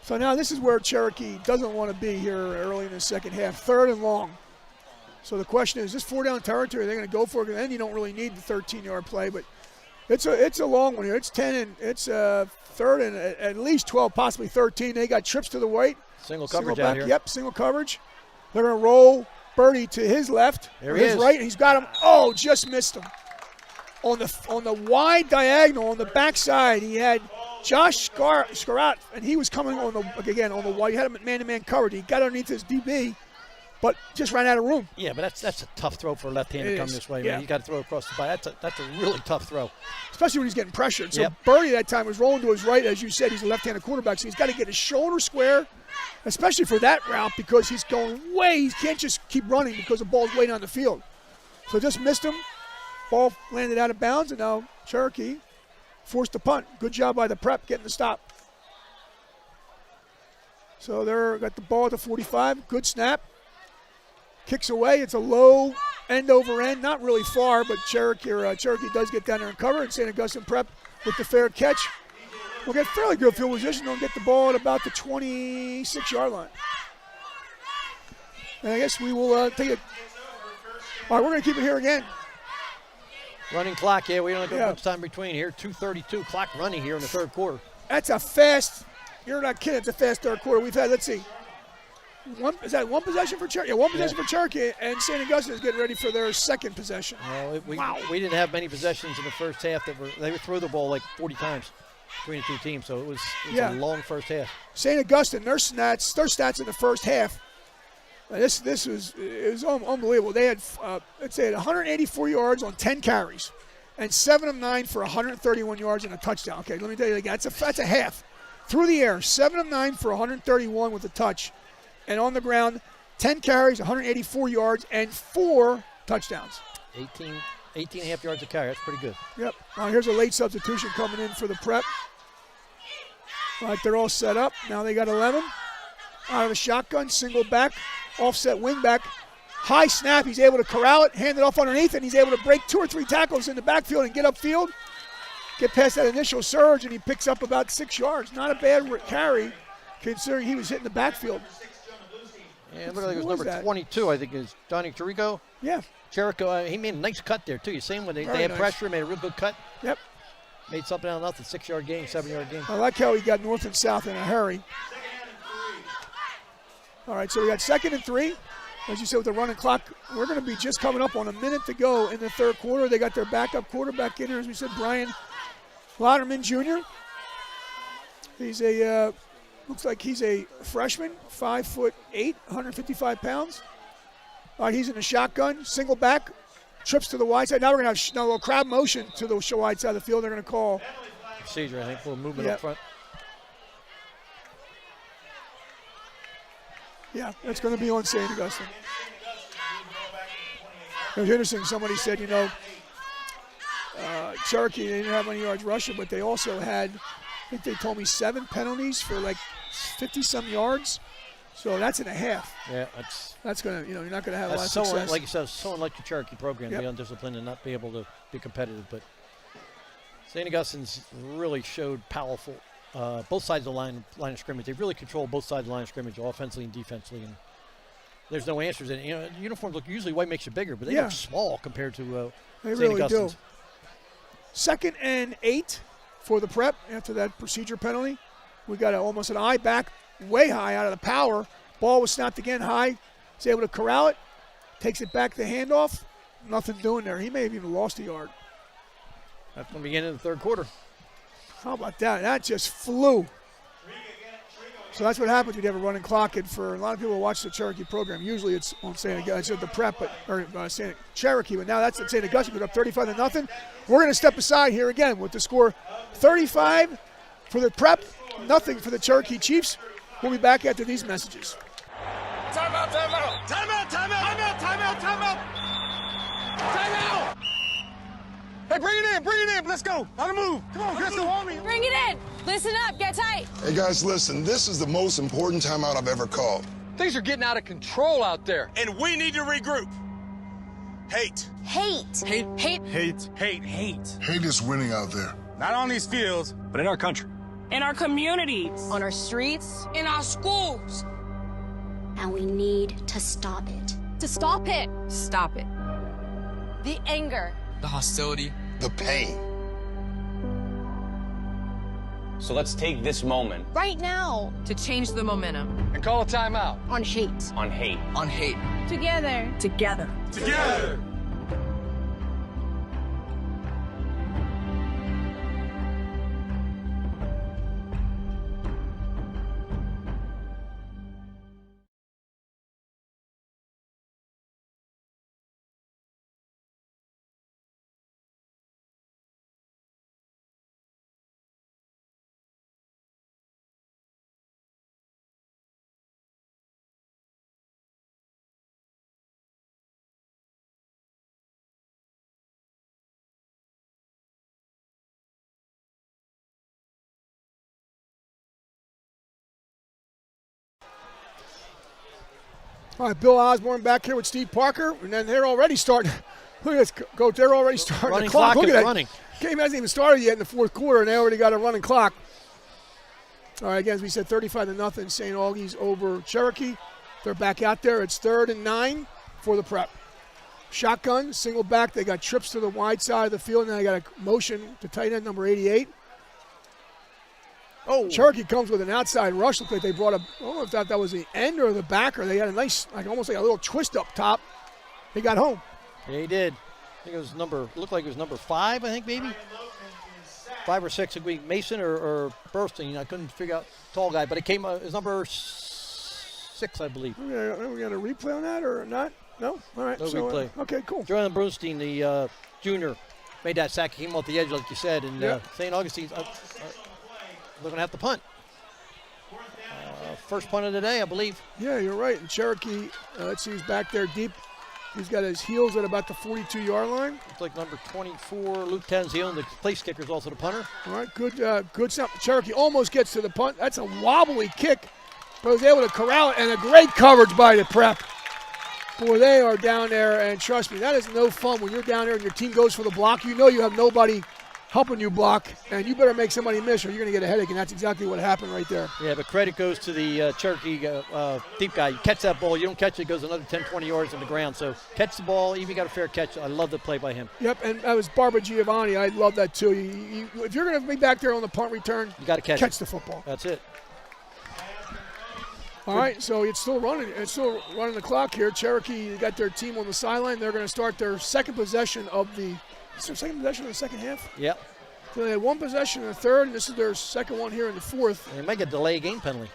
So now this is where Cherokee doesn't want to be here early in the second half, 3rd and long. So the question is this 4-down territory, they're going to go for it, and then you don't really need the 13-yard play, but it's a long one here. It's 10 and it's 3rd and at least 12, possibly 13. They got trips to the right. Single coverage out here. Yep, single coverage. They're going to roll Birdie to his left. There he is. Right, and he's got him. Oh, just missed him. On the wide diagonal on the backside, he had Josh Scarratt, and he was coming on the wide. He had him at man-to-man coverage. He got underneath his DB, but just ran out of room. Yeah, but that's a tough throw for a left-hander to come this way. Yeah. Man. You got to throw across the body. That's a really tough throw. Especially when he's getting pressured. So Birdie that time was rolling to his right. As you said, he's a left-handed quarterback, so he's got to get his shoulder square, especially for that route, because he's going way. He can't just keep running because the ball's way down the field. So just missed him. Ball landed out of bounds, and now Cherokee forced the punt. Good job by the prep getting the stop. So they're got the ball at the 45. Good snap. Kicks away. It's a low end over end, not really far, but Cherokee does get down there and cover. And St. Augustine prep with the fair catch. We'll get fairly good field position. They'll get the ball at about the 26-yard line. And I guess we will take it. All right, we're going to keep it here again. Running clock, we don't have much time between here. 2:32 clock running here in the 3rd quarter. That's a fast You're not kidding. It's a fast third quarter. We've had, let's see, is that one possession for Cherokee? Yeah, one possession for Cherokee, and St. Augustine is getting ready for their second possession. Well, we didn't have many possessions in the first half. They would throw the ball like 40 times between the two teams, so it was a long first half. St. Augustine, their stats in the first half, it was unbelievable. They had, let's say, 184 yards on 10 carries, and 7 of 9 for 131 yards and a touchdown. Okay, let me tell you, that's a half. Through the air, 7 of 9 for 131 with a touch. And on the ground, 10 carries, 184 yards, and 4 touchdowns. 18 and a half yards a carry. That's pretty good. Yep. Here's a late substitution coming in for the Prep. All right, they're all set up. Now they got 11. Out of the shotgun, single back, offset wing back. High snap. He's able to corral it, hand it off underneath, and he's able to break 2 or 3 tackles in the backfield and get upfield. Get past that initial surge, and he picks up about 6 yards. Not a bad carry, considering he was hitting the backfield. Yeah, it looked like it was number 22, I think, is Donnie Cherokee. Yeah. Cherokee, he made a nice cut there, too. You see him when they had pressure, made a real good cut. Yep. Made something out of nothing, 6-yard gain, 7-yard gain. I like how he got north and south in a hurry. All right, so we got 2nd and 3. As you said, with the running clock, we're going to be just coming up on a minute to go in the third quarter. They got their backup quarterback in here, as we said, Brian Lauderman Jr. He's looks like he's a freshman, 5'8", 155 pounds. All right, he's in the shotgun, single back, trips to the wide side. Now we're going to have a little crab motion to the wide side of the field. They're going to call procedure, I think, a little movement up front. Yeah, that's going to be on St. Augustine. It was interesting. Somebody said, Cherokee, they didn't have any yards rushing, but they also had, I think they told me, 7 penalties for like 50-some yards. So that's in a half. Yeah, that's going to, you're not going to have a lot of success. success. Like you said, so unlike the Cherokee program, be undisciplined and not be able to be competitive. But St. Augustine's really showed powerful. Both sides of the line of scrimmage. They really control both sides of the line of scrimmage, offensively and defensively. And there's no answers. And uniforms look usually white makes you bigger, but they look small compared to they St. really Augustine's. do. 2nd and 8 for the Prep after that procedure penalty. We got almost an eye back, way high out of the power. Ball was snapped again high. He's able to corral it. Takes it back to handoff. Nothing doing there. He may have even lost a yard. That's going to begin in the third quarter. How about that? That just flew. So that's what happens when you have a running clock. And for a lot of people who watch the Cherokee program, usually it's on the Prep, or Cherokee. But now that's at St. Augustine. We're up 35-0. We're going to step aside here again with the score 35 for the Prep, nothing for the Cherokee Chiefs. We'll be back after these messages. Timeout, timeout. Timeout, timeout, timeout, timeout, timeout. Timeout. Hey, bring it in. Let's go. On the move. Come on, Crystal, on me. Bring it in. Listen up. Get tight. Hey, guys, listen. This is the most important timeout I've ever called. Things are getting out of control out there. And we need to regroup. Hate. Hate. Hate. Hate. Hate. Hate is winning out there. Not on these fields, but in our country. In our communities. On our streets. In our schools. And we need to stop it. To stop it. Stop it. The anger. The hostility. The pain. So let's take this moment Right now. To change the momentum. And call a timeout. On hate. on hate. On hate. Together. Together. Together. All right, Bill Osborne back here with Steve Parker, and then they're already starting. Look at this, Coach. They're already starting Running the clock. clock Look is at that. running. Game hasn't even started yet in the fourth quarter, and they already got a running clock. All right, again, as we said, 35-0. St. Augie's over Cherokee. They're back out there. It's 3rd and 9 for the Prep. Shotgun, single back. They got trips to the wide side of the field, and then they got a motion to tight end number 88. Oh. Cherokee comes with an outside rush. Looked like they brought up, I don't know if that was the end or the back, or they had a nice, almost like a little twist up top. He got home. Yeah, he did. I think it was looked like it was number 5, I think maybe. 5 or 6. It could be Mason or Burstein. I couldn't figure out tall guy, but it was number 6, I believe. We got a replay on that or not? No? All right. No replay. Okay, cool. Jordan Brunstein, the junior, made that sack. He came off the edge, like you said, and St. Augustine's they're going to have to punt. First punt of the day, I believe. Yeah, you're right. And Cherokee, let's see, he's back there deep. He's got his heels at about the 42-yard line. It's like number 24, Luke Tenziel, and the place kicker is also the punter. All right, good snap. Cherokee almost gets to the punt. That's a wobbly kick, but was able to corral it, and a great coverage by the prep. Boy, they are down there, and trust me, that is no fun when you're down there and your team goes for the block. You know you have nobody helping you block, and you better make somebody miss or you're going to get a headache, and that's exactly what happened right there. Yeah, but credit goes to the Cherokee deep guy. You catch that ball, you don't catch it, it goes another 10, 20 yards on the ground. So catch the ball, even got a fair catch. I love the play by him. Yep, and that was Barbara Giovanni. I love that too. If you're going to be back there on the punt return, you got to catch the football. That's it. All right, so it's still running. It's still running the clock here. Cherokee got their team on the sideline. They're going to start their second possession of the second half. Yep. So they had one possession in the third, and this is their second one here in the fourth. And they might get delay game penalty.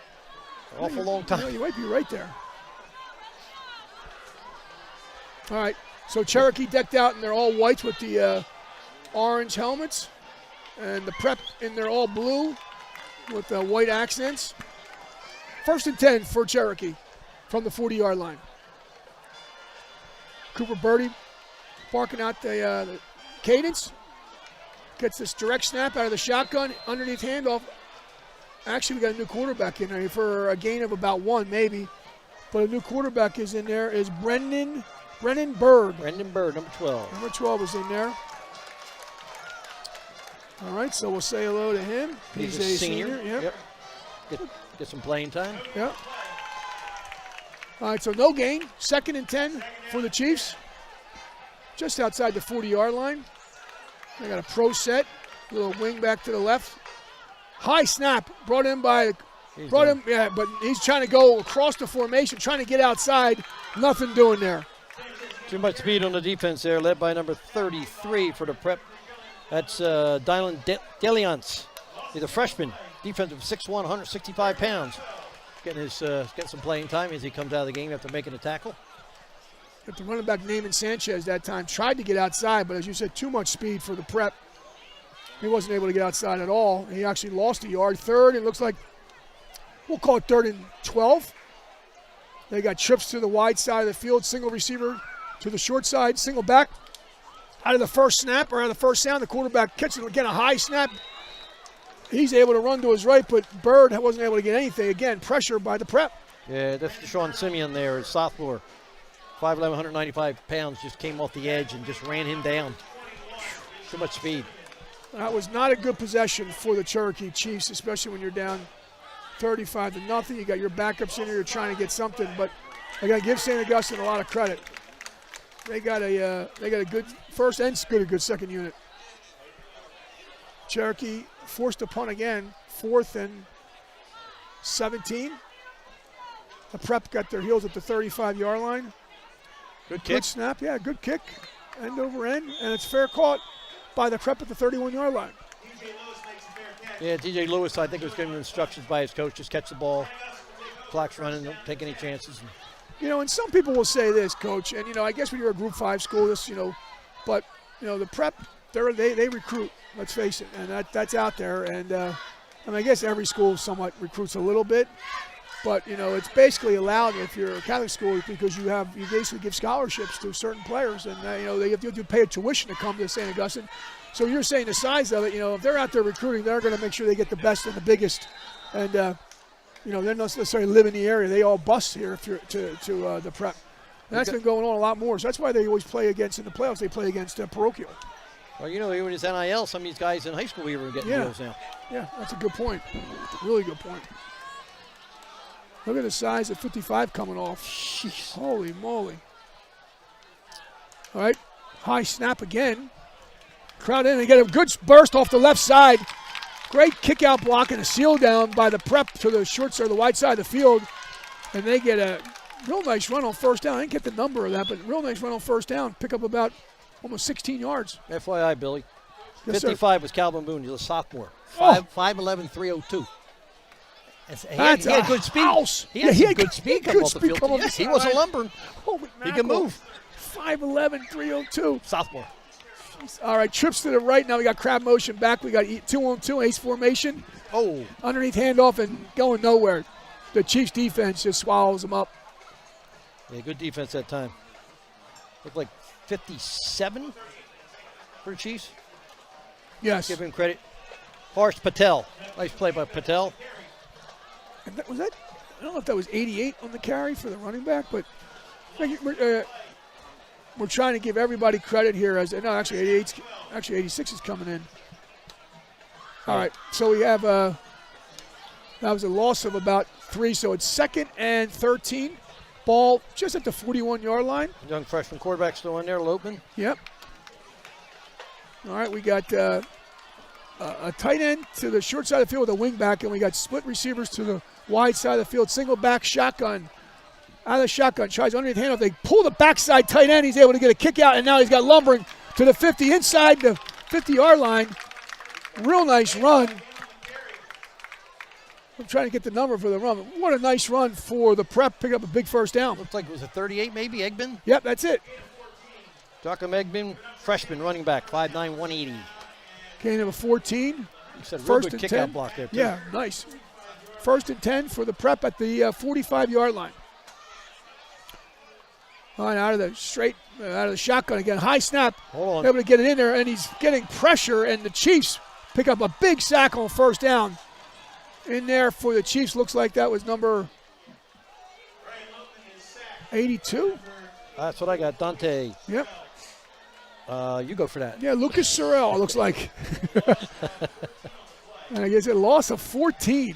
Awful long time. You might be right there. All right, so Cherokee decked out in their all whites with the orange helmets, and the prep in their all blue with the white accents. 1st and 10 for Cherokee from the 40-yard line. Cooper Birdie barking out the cadence. Gets this direct snap out of the shotgun, underneath handoff. Actually, we got a new quarterback in there for a gain of about 1 maybe. But a new quarterback is in there is Brendan Bird. Brendan Bird, number 12. Number 12 is in there. All right, so we'll say hello to him. He's a senior. Yep. Get some playing time. Yep. All right, so no gain. 2nd and 10 for the Chiefs. Just outside the 40-yard line. They got a pro set. Little wing back to the left. High snap but he's trying to go across the formation, trying to get outside. Nothing doing there. Too much speed on the defense there, led by number 33 for the prep. That's Dylan Deliance. He's a freshman. Defensive 6'1", 165 pounds. Getting some playing time as he comes out of the game after making a tackle. Got the running back Naaman Sanchez that time. Tried to get outside, but as you said, too much speed for the prep. He wasn't able to get outside at all. He actually lost a yard. 3rd, it looks like, we'll call it 3rd and 12. They got trips to the wide side of the field. Single receiver to the short side. Single back. Out of the first snap or out of the first sound, the quarterback catches again a high snap. He's able to run to his right, but Bird wasn't able to get anything. Again, pressure by the prep. Yeah, that's Deshaun Simeon there, sophomore. 5'11", 195 pounds, just came off the edge and just ran him down. Too much speed. That was not a good possession for the Cherokee Chiefs, especially when you're down 35-0. You got your backups in here, you're trying to get something, but I got to give St. Augustine a lot of credit. They got a good first and a good second unit. Cherokee forced a punt again, 4th and 17. The prep got their heels at the 35-yard line. Good kick. Good snap, yeah, good kick, end over end, and it's fair caught by the prep at the 31-yard line. Yeah, DJ Lewis, I think, was given instructions by his coach, just catch the ball. Clock's running, don't take any chances. And some people will say this, Coach, and, I guess when you're a Group 5 school, but, the prep, they recruit, let's face it, and that's out there. And, I guess every school somewhat recruits a little bit, but, it's basically allowed if you're a Catholic school because you basically give scholarships to certain players, and, they have to pay a tuition to come to St. Augustine. So you're saying the size of it, if they're out there recruiting, they're going to make sure they get the best and the biggest, and, they're not necessarily live in the area. They all bus here if you're to the prep. And that's been going on a lot more. So that's why they always play against, in the playoffs, they play against parochial. Well, even his NIL, some of these guys in high school even getting deals now. Yeah, that's a good point. Really good point. Look at the size of 55 coming off. Jeez. Holy moly. All right, high snap again. Crowd in and get a good burst off the left side. Great kick-out block and a seal down by the prep to the short side, the wide side of the field. And they get a real nice run on first down. I didn't get the number of that, but real nice run on first down. Pick up about almost 16 yards. FYI, Billy. Yes, 55 was Calvin Boone. He's a sophomore. 5'11", 302. He had good speed. House. He had good speed come off the field. Yes, he wasn't lumbering. Holy He can mackerel. move. 5'11", 302. Sophomore. All right, trips to the right. Now we got crab motion back. We got 2-on-2, ace formation. Oh. Underneath handoff and going nowhere. The Chiefs defense just swallows them up. Yeah, good defense that time. Looked like 57 for the Chiefs. Yes. Give him credit. Harsh Patel. Nice play by Patel. And that, was that? I don't know if that was 88 on the carry for the running back, but we're trying to give everybody credit here. Actually 86 is coming in. All right, so we have that was a loss of about 3, so it's 2nd and 13. Ball just at the 41-yard line. Young freshman quarterback still in there, Lopeman. Yep. All right, we got a tight end to the short side of the field with a wing back, and we got split receivers to the wide side of the field. Single back shotgun. Out of the shotgun, tries underneath handoff. They pull the backside tight end. He's able to get a kick out, and now he's got lumbering to the 50 inside the 50-yard line. Real nice run. I'm trying to get the number for the run. What a nice run for the prep. Pick up a big first down. Looks like it was a 38 maybe, Eggman? Yep, that's it. Joachim Eggman, freshman running back, 5'9", 180. Gain of a 14. You said First real good and kick 10. out block there, too. Yeah, nice. 1st and 10 for the prep at the 45-yard line. All right, out of the shotgun again. High snap. Hold on. Able to get it in there, and he's getting pressure, and the Chiefs pick up a big sack on first down. In there for the Chiefs, looks like that was number 82. That's what I got, Dante. Yep. You go for that. Yeah, Lucas Sorrell, looks like. And I guess a loss of 14.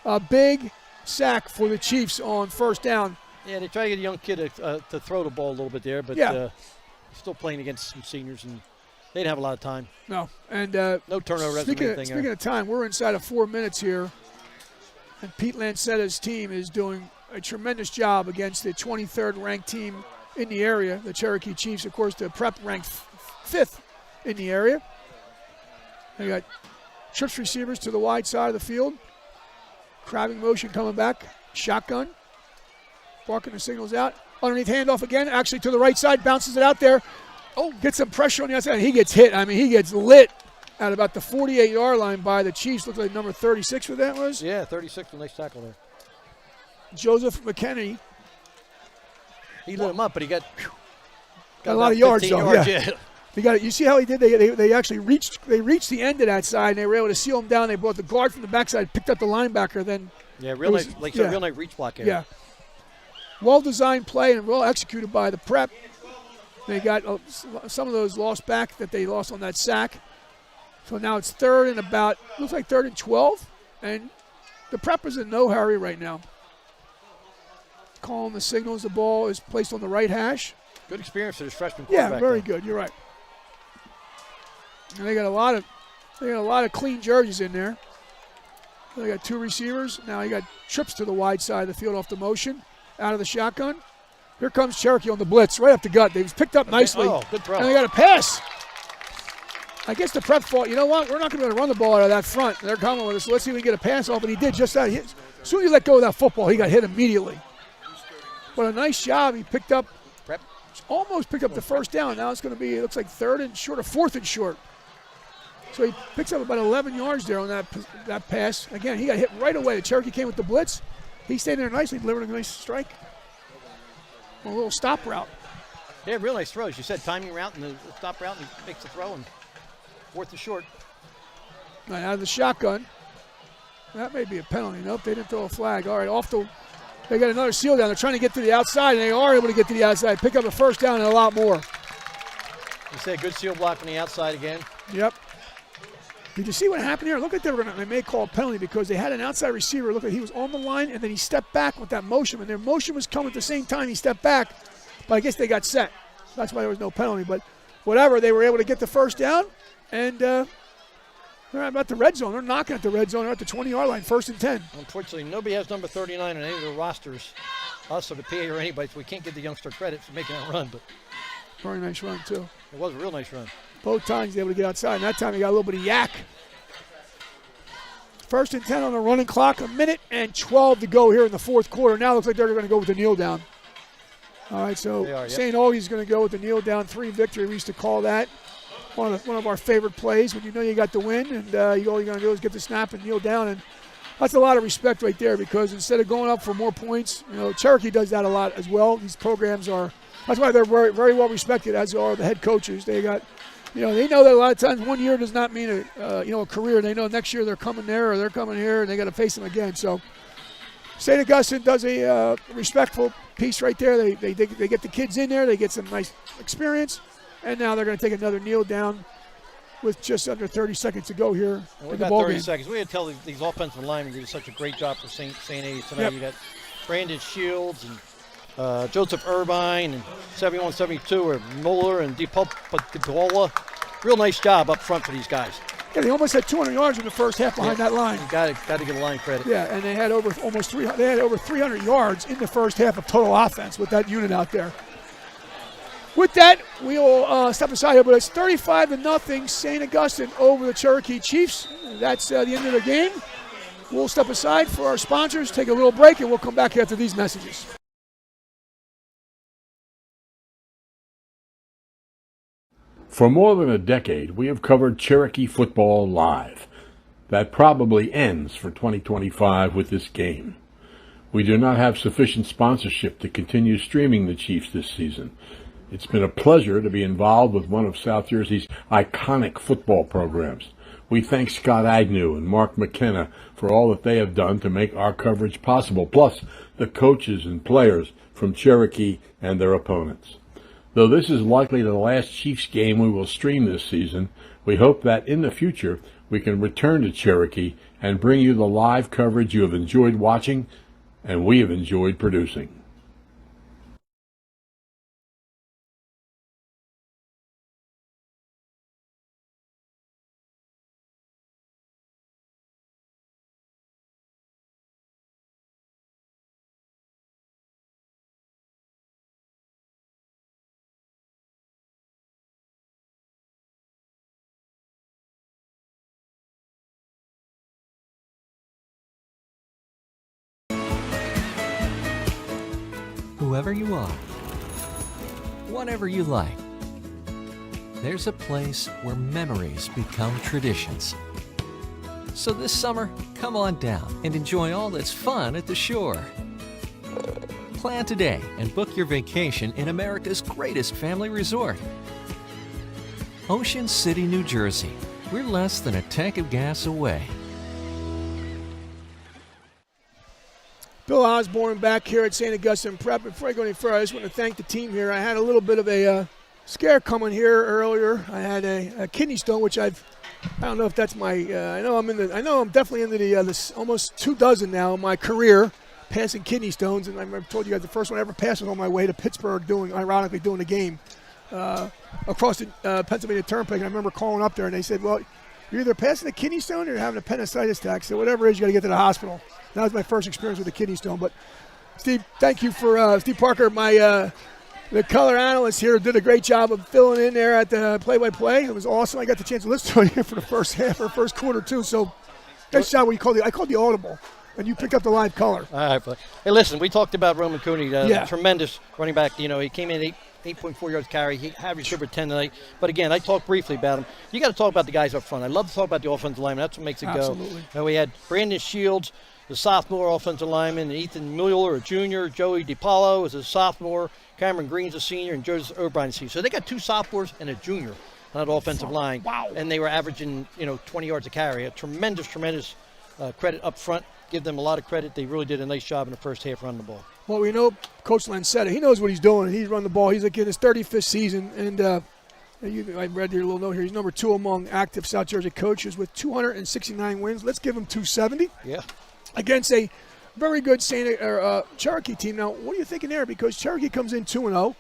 A big sack for the Chiefs on first down. Yeah, they try to get a young kid to throw the ball a little bit there, but still playing against some seniors, and they didn't have a lot of time. No. And no turnover. Speaking of time, we're inside of 4 minutes here. And Pete Lancetta's team is doing a tremendous job against the 23rd ranked team in the area, the Cherokee Chiefs. Of course, the prep ranked 5th in the area. They got trips receivers to the wide side of the field. Crabbing motion coming back. Shotgun. Barking the signals out. Underneath handoff again, actually to the right side, bounces it out there. Oh, gets some pressure on the outside. He gets hit. I mean, he gets lit at about the 48-yard line by the Chiefs. Looks like number 36 for that was. Yeah, 36, a nice tackle there. Joseph McKinney. He lit him up, but he got a lot of yards, though. Yeah. He got it. You see how he did? They actually reached the end of that side, and they were able to seal him down. They brought the guard from the backside, picked up the linebacker. Then real nice reach block here. Yeah. Well-designed play and well executed by the prep. They got some of those lost back that they lost on that sack. So now it's 3rd and about, looks like 3rd and 12. And the prep is in no hurry right now. Calling the signals. The ball is placed on the right hash. Good experience for this freshman quarterback. Yeah, very good. You're right. And they got a lot of clean jerseys in there. They got 2 receivers. Now you got trips to the wide side of the field off the motion. Out of the shotgun. Here comes Cherokee on the blitz, right up the gut. They've picked up nicely. Oh, good throw. And they got a pass. I guess the prep thought, you know what, we're not going to be able to run the ball out of that front. They're coming with us. Let's see if we can get a pass off, and he did just that. As soon as he let go of that football, he got hit immediately. But a nice job. He picked up, almost picked up the first down. Now it's going to be, it looks like 3rd and short or 4th and short. So he picks up about 11 yards there on that pass. Again, he got hit right away. The Cherokee came with the blitz. He stayed there nicely, delivered a nice strike. A little stop route. Yeah, real nice throws. You said timing route and the stop route, and he makes the throw, and 4th and short. Right, out of the shotgun. That may be a penalty. Nope, they didn't throw a flag. All right, they got another seal down. They're trying to get to the outside, and they are able to get to the outside. Pick up a first down and a lot more. You said good seal block on the outside again. Yep. Did you see what happened here? Look at they may call a penalty because they had an outside receiver. Look at he was on the line, and then he stepped back with that motion. And their motion was coming at the same time he stepped back. But I guess they got set. That's why there was no penalty. But whatever, they were able to get the first down. And They're at the red zone. They're knocking at the red zone. They're at the 20-yard line, 1st and 10. Unfortunately, nobody has number 39 on any of the rosters, us or the PA or anybody, so we can't give the youngster credit for making that run. But very nice run, too. It was a real nice run. Both times he was able to get outside, and that time he got a little bit of yak. 1st and 10 on the running clock, 1:12 to go here in the fourth quarter. Now it looks like they're going to go with the kneel down. All right, so St. Augie's going to go with the kneel down 3 victory. We used to call that one of our favorite plays when you know you got the win, and all you're going to do is get the snap and kneel down. And that's a lot of respect right there, because instead of going up for more points, Cherokee does that a lot as well. These programs that's why they're very, very well respected, as are the head coaches. They got, they know that a lot of times 1 year does not mean a career. They know next year they're coming there or they're coming here, and they got to face them again. So St. Augustine does a respectful piece right there. They get the kids in there. They get some nice experience. And now they're going to take another kneel down with just under 30 seconds to go here in the ball 30 game. seconds. We had to tell these offensive linemen did such a great job for St. A's tonight. Yep. You got Brandon Shields and Joseph Irvine and 71-72 or Mueller and DePaula. Real nice job up front for these guys. Yeah, they almost had 200 yards in the first half behind that line. Got to give a line credit. Yeah, and they had over 300 yards in the first half of total offense with that unit out there. With that, we'll step aside here, but it's 35-0 St. Augustine over the Cherokee Chiefs. That's the end of the game. We'll step aside for our sponsors, take a little break, and we'll come back after these messages. For more than a decade, we have covered Cherokee football live. That probably ends for 2025 with this game. We do not have sufficient sponsorship to continue streaming the Chiefs this season. It's been a pleasure to be involved with one of South Jersey's iconic football programs. We thank Scott Agnew and Mark McKenna for all that they have done to make our coverage possible, plus the coaches and players from Cherokee and their opponents. Though this is likely the last Chiefs game we will stream this season, we hope that in the future we can return to Cherokee and bring you the live coverage you have enjoyed watching and we have enjoyed producing. Whoever you are, whatever you like, there's a place where memories become traditions. So this summer, come on down and enjoy all that's fun at the shore. Plan today and book your vacation in America's greatest family resort. Ocean City, New Jersey. We're less than a tank of gas away. Bill Osborne back here at St. Augustine Prep. Before I go any further, I just want to thank the team here. I had a little bit of a scare coming here earlier. I had a kidney stone, which I don't know if that's my. I know I'm definitely into this almost 2 dozen now in my career passing kidney stones. And I told you guys the first one I ever passed was on my way to Pittsburgh, ironically doing the game across the Pennsylvania Turnpike. And I remember calling up there, and they said, "Well, you're either passing a kidney stone or you're having a appendicitis attack. So whatever it is, you got to get to the hospital." That was my first experience with a kidney stone. But Steve, thank you for Steve Parker, the color analyst here, did a great job of filling in there at the play-by-play. It was awesome. I got the chance to listen to it here for the first half or first quarter too. So nice job. I called the audible, and you picked up the live color. All right, but hey, listen, we talked about Roman Cooney, tremendous running back. He came in 8.4 yards carry. He averaged over 10 tonight. But again, I talked briefly about him. You got to talk about the guys up front. I love to talk about the offensive lineman. That's what makes it Absolutely. go. We had Brandon Shields, the sophomore offensive lineman, and Ethan Mueller, a junior. Joey DePaulo is a sophomore. Cameron Green's a senior, and Joseph O'Brien is a senior. So they got 2 sophomores and a junior on that offensive line. Wow. And they were averaging, 20 yards a carry. A tremendous credit up front. Give them a lot of credit. They really did a nice job in the first half running the ball. Well, we know Coach Lancetta. He knows what he's doing. He's run the ball. He's like in his 35th season, and I read your little note here. He's number 2 among active South Jersey coaches with 269 wins. Let's give him 270. Yeah. Against a very good Cherokee team. Now, what are you thinking there? Because Cherokee comes in 2-0.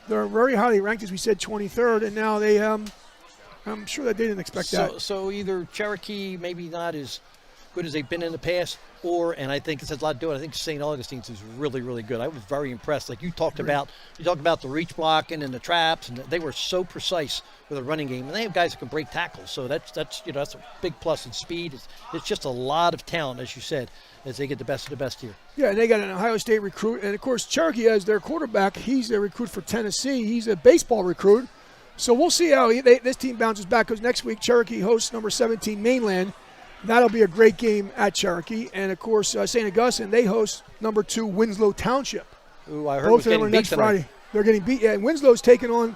They're very highly ranked, as we said, 23rd, and now they I'm sure that they didn't expect that. So either Cherokee maybe not as good as they've been in the past, and I think it has a lot to do with it. I think St. Augustine's is really, really good. I was very impressed. Like you talked about the reach blocking and the traps, and they were so precise with a running game. And they have guys that can break tackles, so that's a big plus in speed. It's just a lot of talent, as you said, as they get the best of the best here. Yeah, and they got an Ohio State recruit, and of course Cherokee has their quarterback. He's a recruit for Tennessee. He's a baseball recruit. So we'll see how this team bounces back, because next week Cherokee hosts number 17 Mainland. That'll be a great game at Cherokee. And, of course, St. Augustine, they host number 2 Winslow Township. Ooh, I heard both of them are next tonight. Friday. They're getting beat. Yeah, and Winslow's taking on,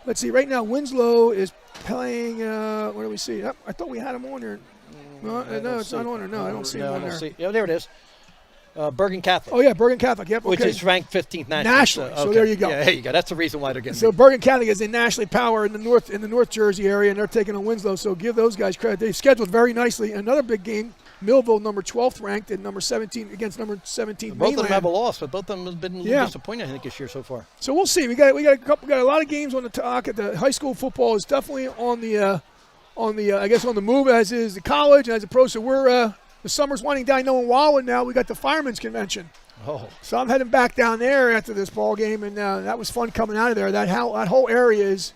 let's see, right now Winslow is playing, what do we see? I thought we had him on there. No, it's not on there. No, I don't see him on there. Yeah, there it is. Bergen Catholic. Oh, yeah, Bergen Catholic. Yep, okay. Which is ranked 15th nationally. Nationally. So there you go. Yeah, there you go. That's the reason why they're getting So beat. Bergen Catholic is a nationally power in the North Jersey area, and they're taking on Winslow. So give those guys credit. They've scheduled very nicely. Another big game, Millville, number 12th ranked, and number 17 against number 17 Both Mainland. of them have a loss, but both of them have been a little disappointing, I think, this year so far. So we'll see. We got a lot of games on the talk. At the high school football is definitely on the move, as is the college and as a pro. So we're the summer's winding down. I know in Wildwood now we got the Firemen's Convention. Oh. So I'm heading back down there after this ball game, and that was fun coming out of there. That whole area is,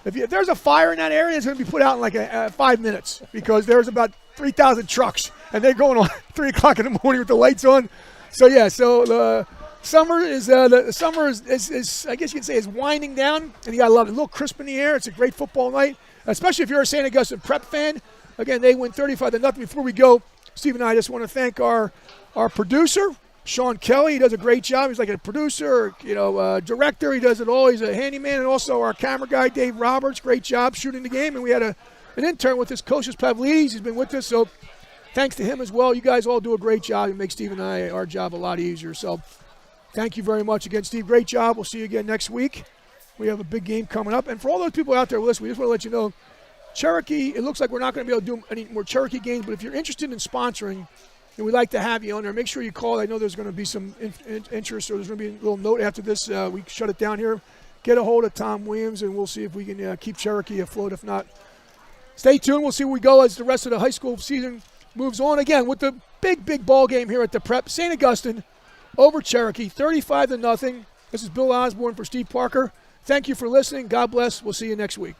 if there's a fire in that area, it's going to be put out in like 5 minutes, because there's about 3,000 trucks, and they're going on 3 o'clock in the morning with the lights on. So yeah, so the summer is I guess you could say is winding down, and you gotta love it. A little crisp in the air. It's a great football night, especially if you're a St. Augustine Prep fan. Again, they win 35-0. Before we go, Steve and I just want to thank our producer, Sean Kelly. He does a great job. He's like a producer, director. He does it all. He's a handyman. And also our camera guy, Dave Roberts. Great job shooting the game. And we had an intern with us, Kostas Pavlidis. He's been with us. So thanks to him as well. You guys all do a great job. It makes Steve and I, our job a lot easier. So thank you very much again, Steve. Great job. We'll see you again next week. We have a big game coming up. And for all those people out there listening, we just want to let you know, Cherokee, it looks like we're not going to be able to do any more Cherokee games. But if you're interested in sponsoring, and we'd like to have you on there, make sure you call. I know there's going to be some interest, or there's going to be a little note after this. We shut it down here. Get a hold of Tom Williams, and we'll see if we can keep Cherokee afloat. If not, stay tuned. We'll see where we go as the rest of the high school season moves on. Again, with the big ball game here at the Prep. St. Augustine over Cherokee, 35-0. This is Bill Osborne for Steve Parker. Thank you for listening. God bless. We'll see you next week.